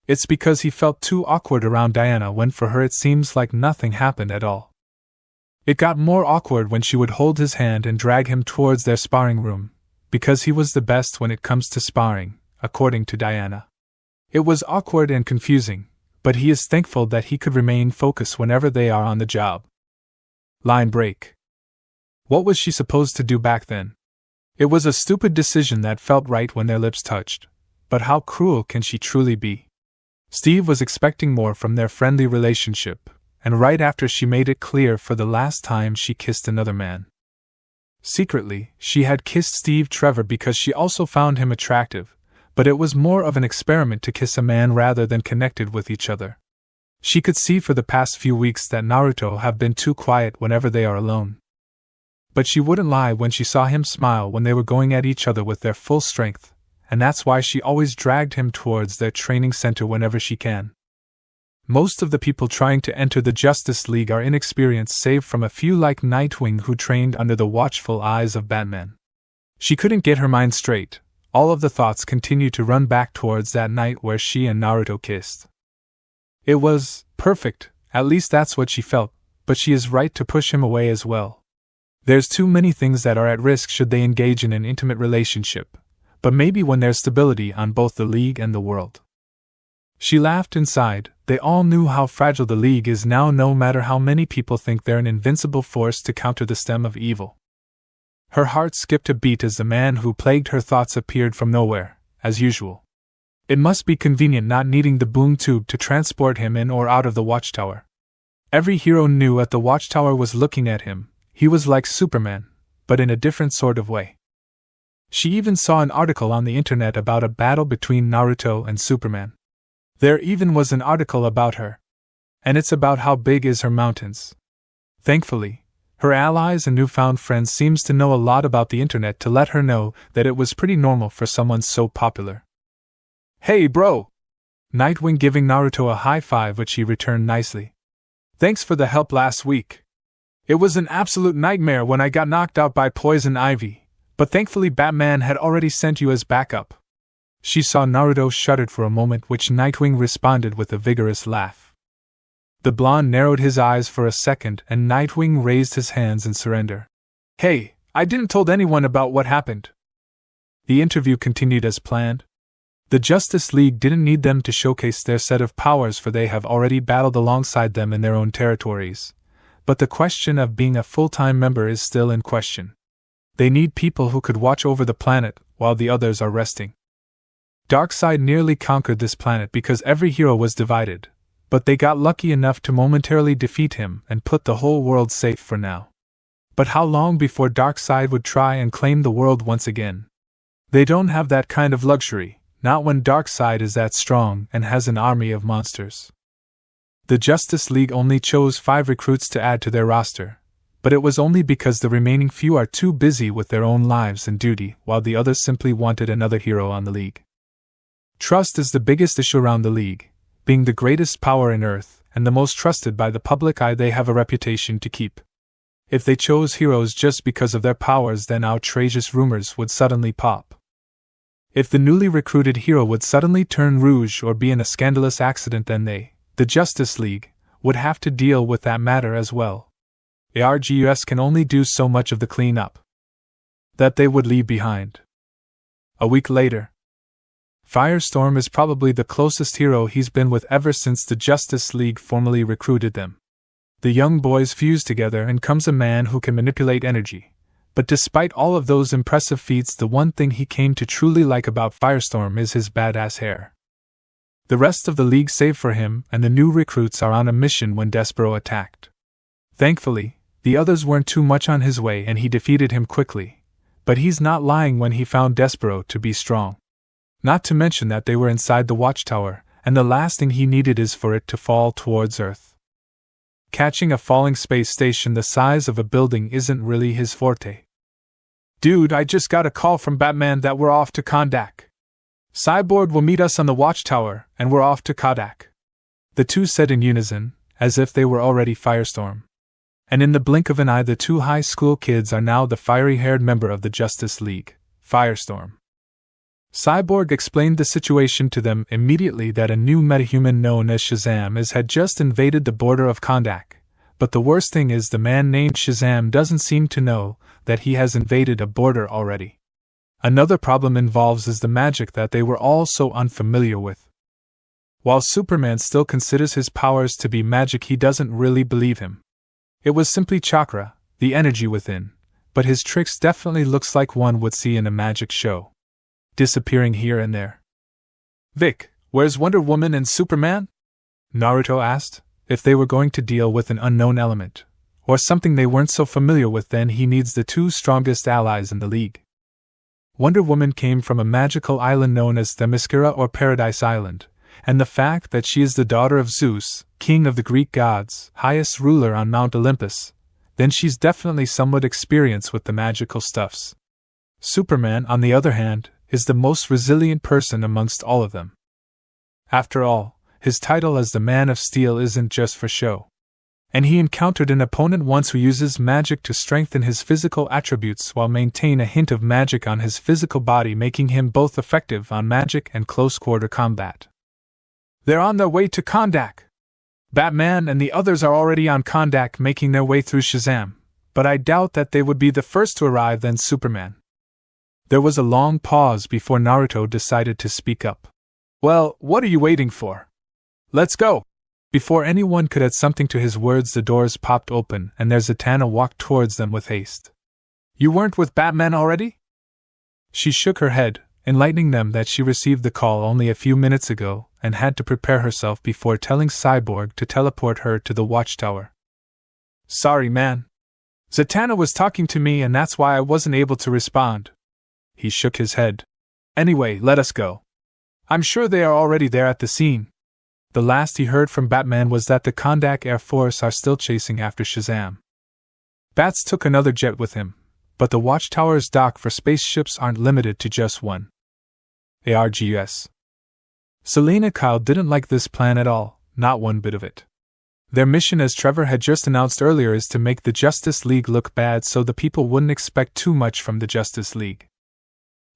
It's because he felt too awkward around Diana when for her it seems like nothing happened at all. It got more awkward when she would hold his hand and drag him towards their sparring room, because he was the best when it comes to sparring, according to Diana. It was awkward and confusing, but he is thankful that he could remain focused whenever they are on the job. Line break. What was she supposed to do back then? It was a stupid decision that felt right when their lips touched, but how cruel can she truly be? Steve was expecting more from their friendly relationship, and right after she made it clear for the last time she kissed another man. Secretly, she had kissed Steve Trevor because she also found him attractive, but it was more of an experiment to kiss a man rather than connected with each other. She could see for the past few weeks that Naruto have been too quiet whenever they are alone. But she wouldn't lie when she saw him smile when they were going at each other with their full strength, and that's why she always dragged him towards their training center whenever she can. Most of the people trying to enter the Justice League are inexperienced save from a few like Nightwing who trained under the watchful eyes of Batman. She couldn't get her mind straight. All of the thoughts continued to run back towards that night where she and Naruto kissed. It was perfect, at least that's what she felt, but she is right to push him away as well. There's too many things that are at risk should they engage in an intimate relationship, but maybe when there's stability on both the League and the world. She laughed inside. They all knew how fragile the League is now, no matter how many people think they're an invincible force to counter the stem of evil. Her heart skipped a beat as the man who plagued her thoughts appeared from nowhere, as usual. It must be convenient not needing the boom tube to transport him in or out of the watchtower. Every hero knew that the watchtower was looking at him. He was like Superman, but in a different sort of way. She even saw an article on the internet about a battle between Naruto and Superman. There even was an article about her. And it's about how big is her mountains. Thankfully, her allies and newfound friends seems to know a lot about the internet to let her know that it was pretty normal for someone so popular. "Hey bro!" Nightwing giving Naruto a high five, which he returned nicely. "Thanks for the help last week. It was an absolute nightmare when I got knocked out by Poison Ivy, but thankfully Batman had already sent you as backup." She saw Naruto shuddered for a moment, which Nightwing responded with a vigorous laugh. The blonde narrowed his eyes for a second and Nightwing raised his hands in surrender. "Hey, I didn't told anyone about what happened." The interview continued as planned. The Justice League didn't need them to showcase their set of powers, for they have already battled alongside them in their own territories. But the question of being a full-time member is still in question. They need people who could watch over the planet while the others are resting. Darkseid nearly conquered this planet because every hero was divided, but they got lucky enough to momentarily defeat him and put the whole world safe for now. But how long before Darkseid would try and claim the world once again? They don't have that kind of luxury. Not when Darkseid is that strong and has an army of monsters. The Justice League only chose 5 recruits to add to their roster, but it was only because the remaining few are too busy with their own lives and duty, while the others simply wanted another hero on the League. Trust is the biggest issue around the League. Being the greatest power in Earth and the most trusted by the public eye, they have a reputation to keep. If they chose heroes just because of their powers, then outrageous rumors would suddenly pop. If the newly recruited hero would suddenly turn rouge or be in a scandalous accident, then they, the Justice League, would have to deal with that matter as well. ARGUS can only do so much of the cleanup that they would leave behind. A week later, Firestorm is probably the closest hero he's been with ever since the Justice League formally recruited them. The young boys fuse together and comes a man who can manipulate energy. But despite all of those impressive feats, the one thing he came to truly like about Firestorm is his badass hair. The rest of the League, save for him and the new recruits, are on a mission when Despero attacked. Thankfully, the others weren't too much on his way and he defeated him quickly. But he's not lying when he found Despero to be strong. Not to mention that they were inside the watchtower, and the last thing he needed is for it to fall towards Earth. Catching a falling space station the size of a building isn't really his forte. "Dude, I just got a call from Batman that we're off to Kondak. Cyborg will meet us on the watchtower, and we're off to Kondak," the two said in unison, as if they were already Firestorm. And in the blink of an eye, the 2 high school kids are now the fiery-haired member of the Justice League, Firestorm. Cyborg explained the situation to them immediately, that a new metahuman known as Shazam had just invaded the border of Kondak. But the worst thing is, the man named Shazam doesn't seem to know that he has invaded a border already. Another problem involves is the magic that they were all so unfamiliar with. While Superman still considers his powers to be magic, he doesn't really believe him. It was simply chakra, the energy within, but his tricks definitely looks like one would see in a magic show. Disappearing here and there. "Vic, where's Wonder Woman and Superman?" Naruto asked. If they were going to deal with an unknown element, or something they weren't so familiar with, then he needs the 2 strongest allies in the League. Wonder Woman came from a magical island known as Themyscira or Paradise Island, and the fact that she is the daughter of Zeus, king of the Greek gods, highest ruler on Mount Olympus, then she's definitely somewhat experienced with the magical stuffs. Superman, on the other hand, is the most resilient person amongst all of them. After all, his title as the Man of Steel isn't just for show. And he encountered an opponent once who uses magic to strengthen his physical attributes while maintaining a hint of magic on his physical body, making him both effective on magic and close-quarter combat. They're on their way to Kondak. Batman and the others are already on Kondak, making their way through Shazam, but I doubt that they would be the first to arrive than Superman. There was a long pause before Naruto decided to speak up. "Well, what are you waiting for? Let's go!" Before anyone could add something to his words, the doors popped open and their Zatanna walked towards them with haste. "You weren't with Batman already?" She shook her head, enlightening them that she received the call only a few minutes ago and had to prepare herself before telling Cyborg to teleport her to the watchtower. "Sorry, man. Zatanna was talking to me and that's why I wasn't able to respond." He shook his head. "Anyway, let us go. I'm sure they are already there at the scene." The last he heard from Batman was that the Kondak Air Force are still chasing after Shazam. Bats took another jet with him, but the watchtower's dock for spaceships aren't limited to just one. ARGUS. Selina Kyle didn't like this plan at all, not one bit of it. Their mission, as Trevor had just announced earlier, is to make the Justice League look bad so the people wouldn't expect too much from the Justice League.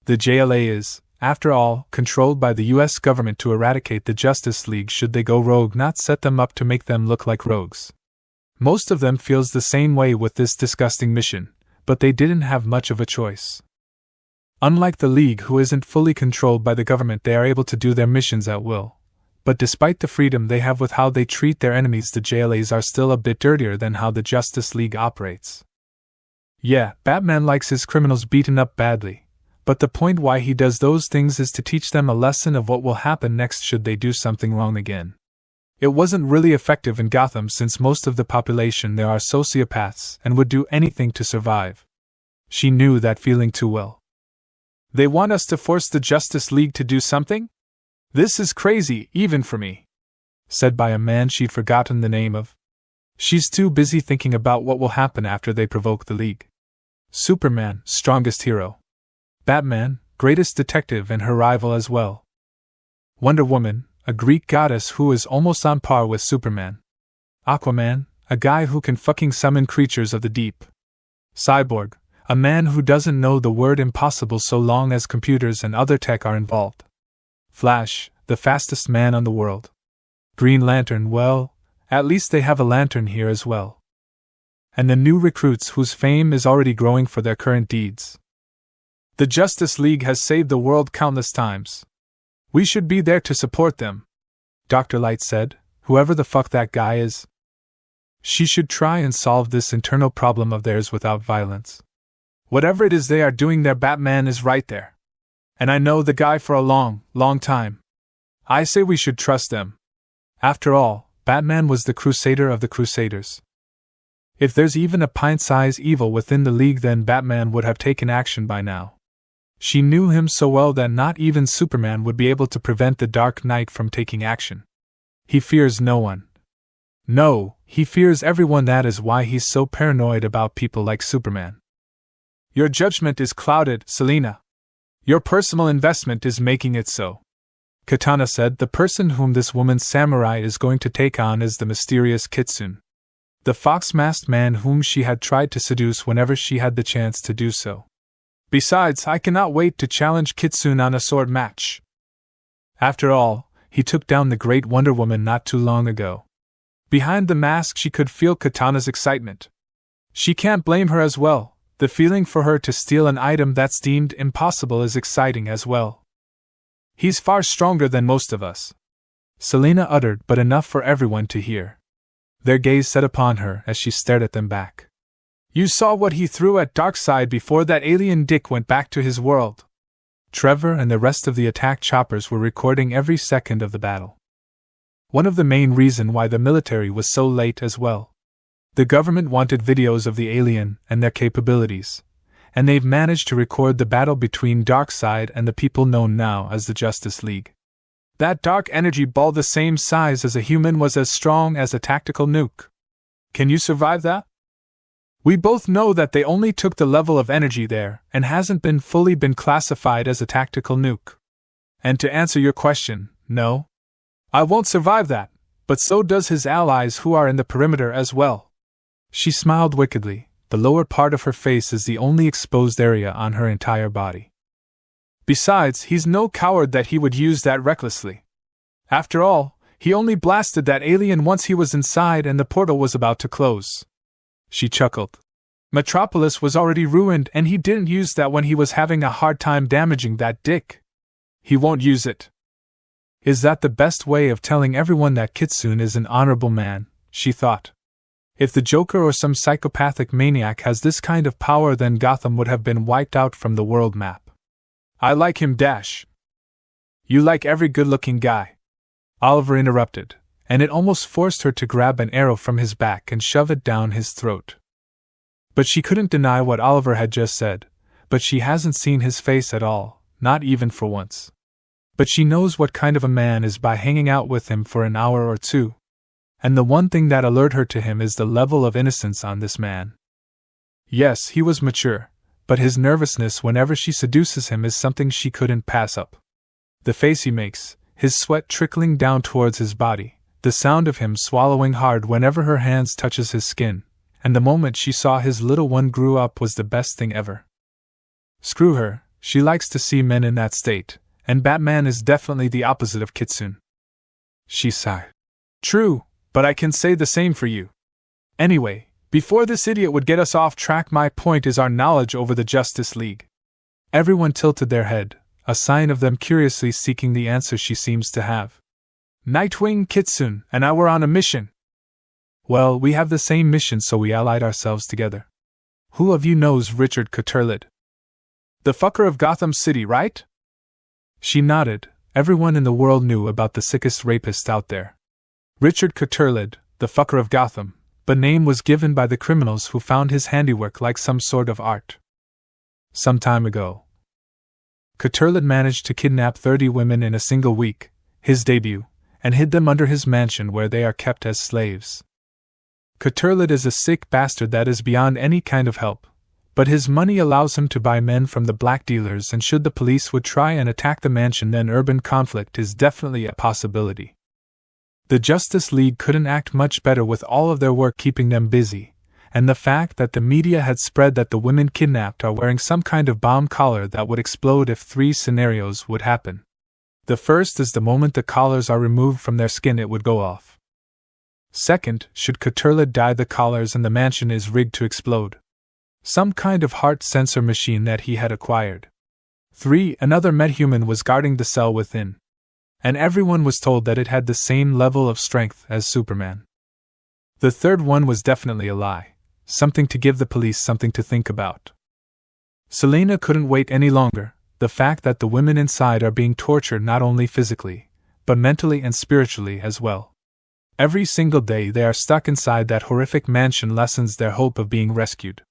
The JLA is, after all, controlled by the US government to eradicate the Justice League should they go rogue, not set them up to make them look like rogues. Most of them feels the same way with this disgusting mission, but they didn't have much of a choice. Unlike the League, who isn't fully controlled by the government, they are able to do their missions at will. But despite the freedom they have with how they treat their enemies, the JLAs are still a bit dirtier than how the Justice League operates. Yeah, Batman likes his criminals beaten up badly, but the point why he does those things is to teach them a lesson of what will happen next should they do something wrong again. It wasn't really effective in Gotham since most of the population there are sociopaths and would do anything to survive. She knew that feeling too well. "They want us to force the Justice League to do something? This is crazy, even for me," said by a man she'd forgotten the name of. She's too busy thinking about what will happen after they provoke the League. Superman, strongest hero. Batman, greatest detective and her rival as well. Wonder Woman, a Greek goddess who is almost on par with Superman. Aquaman, a guy who can fucking summon creatures of the deep. Cyborg, a man who doesn't know the word impossible so long as computers and other tech are involved. Flash, the fastest man on the world. Green Lantern, well, at least they have a lantern here as well. And the new recruits whose fame is already growing for their current deeds. The Justice League has saved the world countless times. We should be there to support them, Dr. Light said, whoever the fuck that guy is. She should try and solve this internal problem of theirs without violence. Whatever it is they are doing there, Batman is right there. And I know the guy for a long, long time. I say we should trust them. After all, Batman was the crusader of the Crusaders. If there's even a pint-sized evil within the League, then Batman would have taken action by now. She knew him so well that not even Superman would be able to prevent the Dark Knight from taking action. He fears no one. No, he fears everyone. That is why he's so paranoid about people like Superman. Your judgment is clouded, Selina. Your personal investment is making it so. Katana said. The person whom this woman's samurai is going to take on is the mysterious Kitsune. The fox-masked man whom she had tried to seduce whenever she had the chance to do so. Besides, I cannot wait to challenge Kitsune on a sword match. After all, he took down the great Wonder Woman not too long ago. Behind the mask she could feel Katana's excitement. She can't blame her as well. The feeling for her to steal an item that's deemed impossible is exciting as well. He's far stronger than most of us, Selina uttered, but enough for everyone to hear. Their gaze set upon her as she stared at them back. You saw what he threw at Darkseid before that alien dick went back to his world. Trevor and the rest of the attack choppers were recording every second of the battle. One of the main reasons why the military was so late as well. The government wanted videos of the alien and their capabilities, and they've managed to record the battle between Darkseid and the people known now as the Justice League. That dark energy ball the same size as a human was as strong as a tactical nuke. Can you survive that? We both know that they only took the level of energy there and hasn't been fully classified as a tactical nuke. And to answer your question, no. I won't survive that, but so does his allies who are in the perimeter as well. She smiled wickedly. The lower part of her face is the only exposed area on her entire body. Besides, he's no coward that he would use that recklessly. After all, he only blasted that alien once he was inside and the portal was about to close. She chuckled. Metropolis was already ruined and he didn't use that when he was having a hard time damaging that dick. He won't use it. Is that the best way of telling everyone that Kitsune is an honorable man? She thought. If the Joker or some psychopathic maniac has this kind of power, then Gotham would have been wiped out from the world map. I like him dash. You like every good-looking guy. Oliver interrupted, and it almost forced her to grab an arrow from his back and shove it down his throat. But she couldn't deny what Oliver had just said, but she hasn't seen his face at all, not even for once. But she knows what kind of a man is by hanging out with him for an hour or two. And the one thing that alerted her to him is the level of innocence on this man. Yes, he was mature, but his nervousness whenever she seduces him is something she couldn't pass up. The face he makes, his sweat trickling down towards his body, the sound of him swallowing hard whenever her hands touches his skin, and the moment she saw his little one grew up was the best thing ever. Screw her, she likes to see men in that state, and Batman is definitely the opposite of Kitsune. She sighed. True, but I can say the same for you. Anyway, before this idiot would get us off track, my point is our knowledge over the Justice League. Everyone tilted their head, a sign of them curiously seeking the answer she seems to have. Nightwing, Kitsune, and I were on a mission. Well, we have the same mission, so we allied ourselves together. Who of you knows Richard Cotterlid? The fucker of Gotham City, right? She nodded. Everyone in the world knew about the sickest rapist out there. Richard Cotterlid, the fucker of Gotham, but name was given by the criminals who found his handiwork like some sort of art. Some time ago, Cotterlid managed to kidnap 30 women in a single week, his debut, and hid them under his mansion where they are kept as slaves. Cotterlid is a sick bastard that is beyond any kind of help, but his money allows him to buy men from the black dealers, and should the police would try and attack the mansion, then urban conflict is definitely a possibility. The Justice League couldn't act much better with all of their work keeping them busy, and the fact that the media had spread that the women kidnapped are wearing some kind of bomb collar that would explode if 3 scenarios would happen. The first is the moment the collars are removed from their skin, it would go off. Second, should Cotterlid die, the collars and the mansion is rigged to explode. Some kind of heart sensor machine that he had acquired. 3. Another methuman was guarding the cell within. And everyone was told that it had the same level of strength as Superman. The third one was definitely a lie. Something to give the police something to think about. Selena couldn't wait any longer. The fact that the women inside are being tortured not only physically, but mentally and spiritually as well. Every single day they are stuck inside that horrific mansion lessens their hope of being rescued.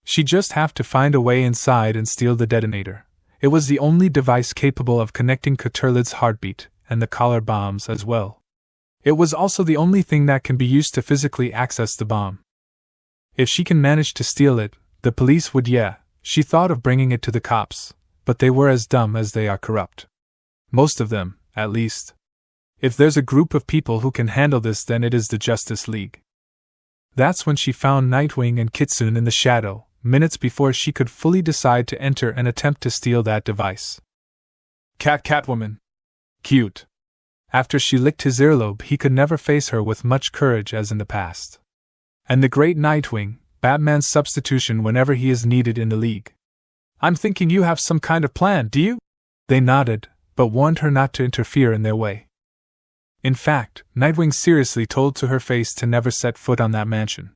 She just have to find a way inside and steal the detonator. It was the only device capable of connecting Cotterlid's heartbeat, and the collar bombs as well. It was also the only thing that can be used to physically access the bomb. If she can manage to steal it, the police would, she thought of bringing it to the cops, but they were as dumb as they are corrupt. Most of them, at least. If there's a group of people who can handle this, then it is the Justice League. That's when she found Nightwing and Kitsune in the shadow, minutes before she could fully decide to enter and attempt to steal that device. Catwoman. Cute. After she licked his earlobe, he could never face her with much courage as in the past. And the great Nightwing, Batman's substitution whenever he is needed in the League. I'm thinking you have some kind of plan, do you? They nodded, but warned her not to interfere in their way. In fact, Nightwing seriously told to her face to never set foot on that mansion.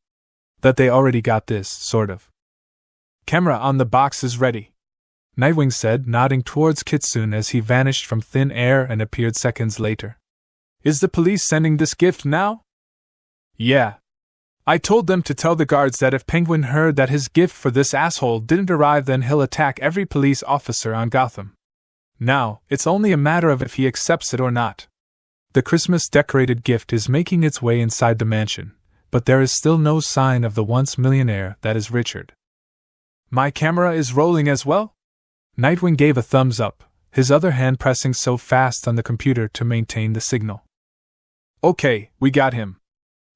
That they already got this, sort of. Camera on the box is ready, Nightwing said, nodding towards Kitsune as he vanished from thin air and appeared seconds later. Is the police sending this gift now? Yeah. I told them to tell the guards that if Penguin heard that his gift for this asshole didn't arrive, then he'll attack every police officer on Gotham. Now, it's only a matter of if he accepts it or not. The Christmas-decorated gift is making its way inside the mansion, but there is still no sign of the once millionaire that is Richard. My camera is rolling as well? Nightwing gave a thumbs up, his other hand pressing so fast on the computer to maintain the signal. Okay, we got him.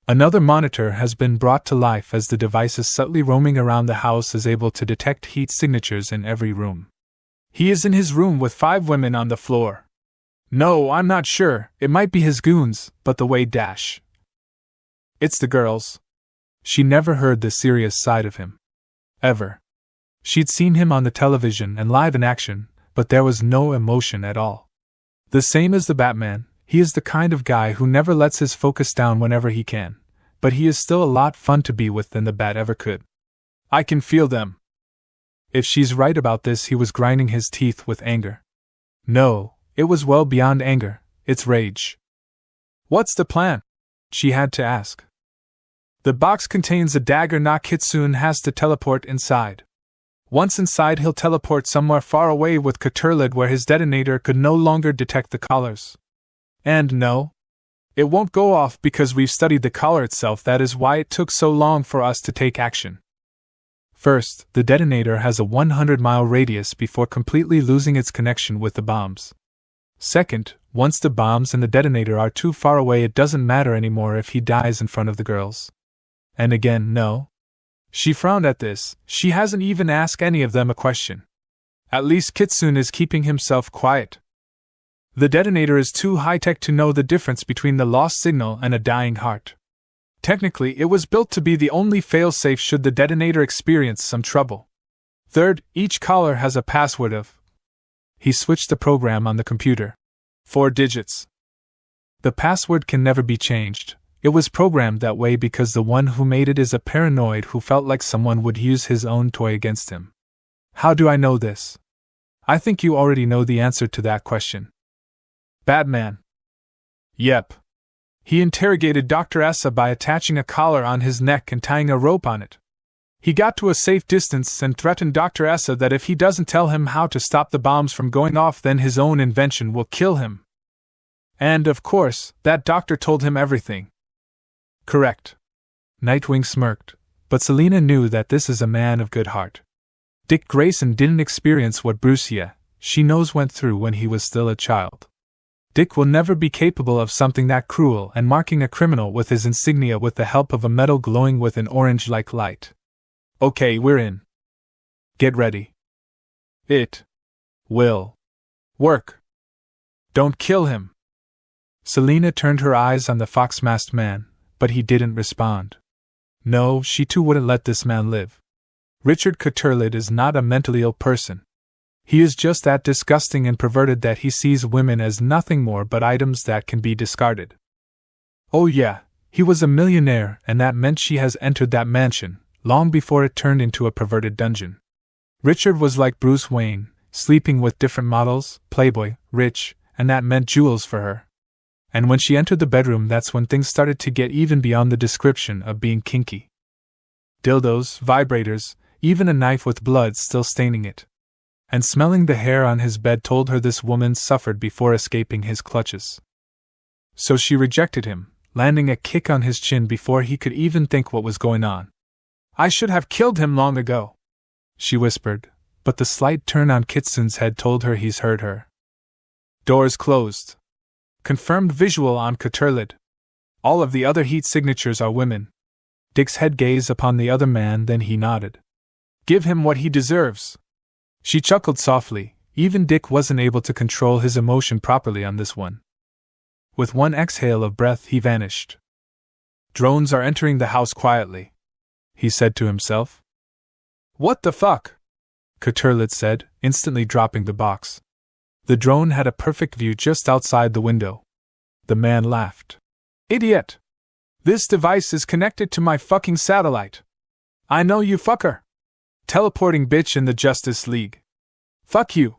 Another monitor has been brought to life as the devices subtly roaming around the house is able to detect heat signatures in every room. He is in his room with 5 women on the floor. No, I'm not sure, it might be his goons, but the way dash. It's the girls. She never heard the serious side of him. Ever. She'd seen him on the television and live in action, but there was no emotion at all. The same as the Batman, he is the kind of guy who never lets his focus down whenever he can, but he is still a lot fun to be with than the Bat ever could. I can feel them. If she's right about this, he was grinding his teeth with anger. No, it was well beyond anger, it's rage. What's the plan? She had to ask. The box contains a dagger. Kitsune has to teleport inside. Once inside, he'll teleport somewhere far away with Cturlid where his detonator could no longer detect the collars. And no, it won't go off because we've studied the collar itself. That is why it took so long for us to take action. First, the detonator has a 100-mile radius before completely losing its connection with the bombs. Second, once the bombs and the detonator are too far away, it doesn't matter anymore if he dies in front of the girls. And again, no. She frowned at this. She hasn't even asked any of them a question. At least Kitsune is keeping himself quiet. The detonator is too high-tech to know the difference between the lost signal and a dying heart. Technically, it was built to be the only fail-safe should the detonator experience some trouble. Third, each collar has a password of... He switched the program on the computer. 4 digits. The password can never be changed. It was programmed that way because the one who made it is a paranoid who felt like someone would use his own toy against him. How do I know this? I think you already know the answer to that question. Batman. Yep. He interrogated Dr. Essa by attaching a collar on his neck and tying a rope on it. He got to a safe distance and threatened Dr. Essa that if he doesn't tell him how to stop the bombs from going off, then his own invention will kill him. And, of course, that doctor told him everything. Correct. Nightwing smirked, but Selina knew that this is a man of good heart. Dick Grayson didn't experience what Brucia, she knows, went through when he was still a child. Dick will never be capable of something that cruel and marking a criminal with his insignia with the help of a metal glowing with an orange-like light. Okay, we're in. Get ready. It will work. Don't kill him. Selina turned her eyes on the fox-masked man, but he didn't respond. No, she too wouldn't let this man live. Richard Cturlid is not a mentally ill person. He is just that disgusting and perverted that he sees women as nothing more but items that can be discarded. Oh yeah, he was a millionaire, and that meant she has entered that mansion, long before it turned into a perverted dungeon. Richard was like Bruce Wayne, sleeping with different models, playboy, rich, and that meant jewels for her. And when she entered the bedroom, that's when things started to get even beyond the description of being kinky. Dildos, vibrators, even a knife with blood still staining it. And smelling the hair on his bed told her this woman suffered before escaping his clutches. So she rejected him, landing a kick on his chin before he could even think what was going on. I should have killed him long ago, she whispered, but the slight turn on Kitsune's head told her he's heard her. Doors closed. Confirmed visual on Cturlid. All of the other heat signatures are women. Dick's head gazed upon the other man, then he nodded. Give him what he deserves. She chuckled softly. Even Dick wasn't able to control his emotion properly on this one. With one exhale of breath, he vanished. Drones are entering the house quietly, he said to himself. What the fuck? Cturlid said, instantly dropping the box. The drone had a perfect view just outside the window. The man laughed. Idiot! This device is connected to my fucking satellite. I know you fucker. Teleporting bitch in the Justice League. Fuck you.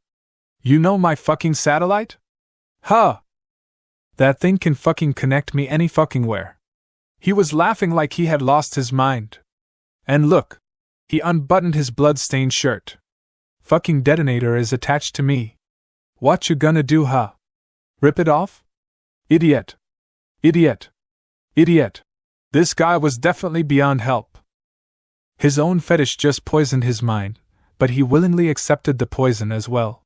You know my fucking satellite? Huh. That thing can fucking connect me any fucking where. He was laughing like he had lost his mind. And look. He unbuttoned his blood-stained shirt. Fucking detonator is attached to me. What you gonna do, huh? Rip it off? Idiot. Idiot. Idiot. This guy was definitely beyond help. His own fetish just poisoned his mind, but he willingly accepted the poison as well.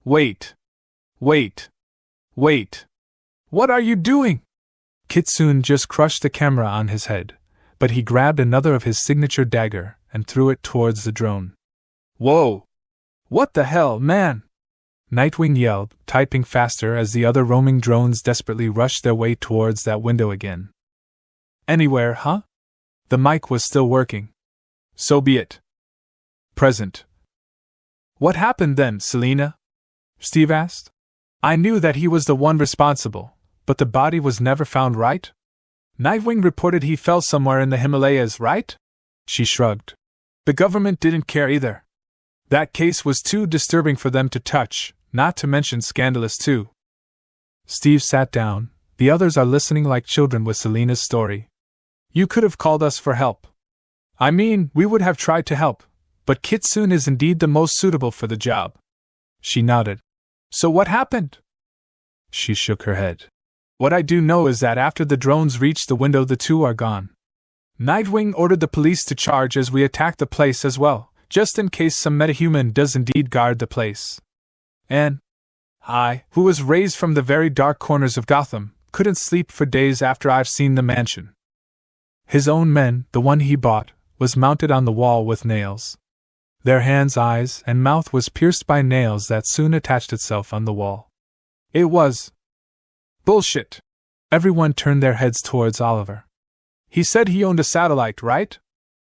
Wait. Wait. Wait. What are you doing? Kitsune just crushed the camera on his head, but he grabbed another of his signature dagger and threw it towards the drone. Whoa! What the hell, man? Nightwing yelled, typing faster as the other roaming drones desperately rushed their way towards that window again. Anywhere, huh? The mic was still working. So be it. Present. What happened then, Selina? Steve asked. I knew that he was the one responsible, but the body was never found, right? Nightwing reported he fell somewhere in the Himalayas, right? She shrugged. The government didn't care either. That case was too disturbing for them to touch, not to mention scandalous too. Steve sat down. The others are listening like children with Selena's story. You could have called us for help. I mean, we would have tried to help, but Kitsune is indeed the most suitable for the job. She nodded. So what happened? She shook her head. What I do know is that after the drones reached the window, the two are gone. Nightwing ordered the police to charge as we attacked the place as well, just in case some metahuman does indeed guard the place. And I, who was raised from the very dark corners of Gotham, couldn't sleep for days after I've seen the mansion. His own men, the one he bought, was mounted on the wall with nails. Their hands, eyes, and mouth was pierced by nails that soon attached itself on the wall. It was bullshit. Everyone turned their heads towards Oliver. He said he owned a satellite, right?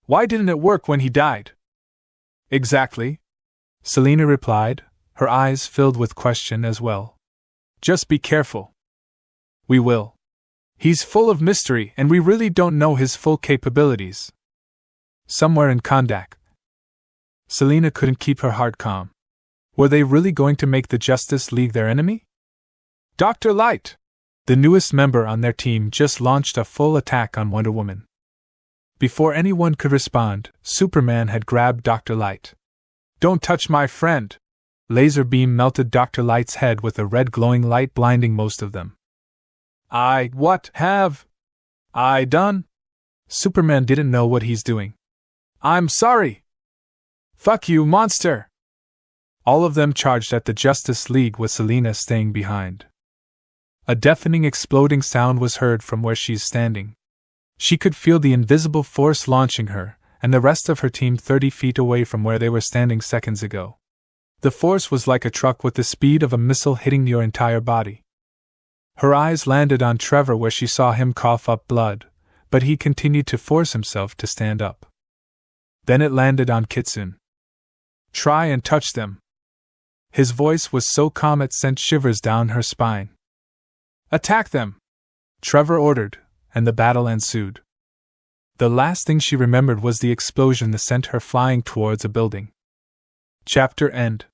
Why didn't it work when he died? Exactly, Selena replied, her eyes filled with question as well. Just be careful. We will. He's full of mystery and we really don't know his full capabilities. Somewhere in Kondak. Selena couldn't keep her heart calm. Were they really going to make the Justice League their enemy? Dr. Light, the newest member on their team, just launched a full attack on Wonder Woman. Before anyone could respond, Superman had grabbed Dr. Light. Don't touch my friend! Laser beam melted Dr. Light's head with a red glowing light, blinding most of them. What have I done? Superman didn't know what he's doing. I'm sorry! Fuck you, monster! All of them charged at the Justice League with Selena staying behind. A deafening exploding sound was heard from where she's standing. She could feel the invisible force launching her, and the rest of her team 30 feet away from where they were standing seconds ago. The force was like a truck with the speed of a missile hitting your entire body. Her eyes landed on Trevor where she saw him cough up blood, but he continued to force himself to stand up. Then it landed on Kitsune. Try and touch them. His voice was so calm it sent shivers down her spine. Attack them! Trevor ordered, and the battle ensued. The last thing she remembered was the explosion that sent her flying towards a building. Chapter end.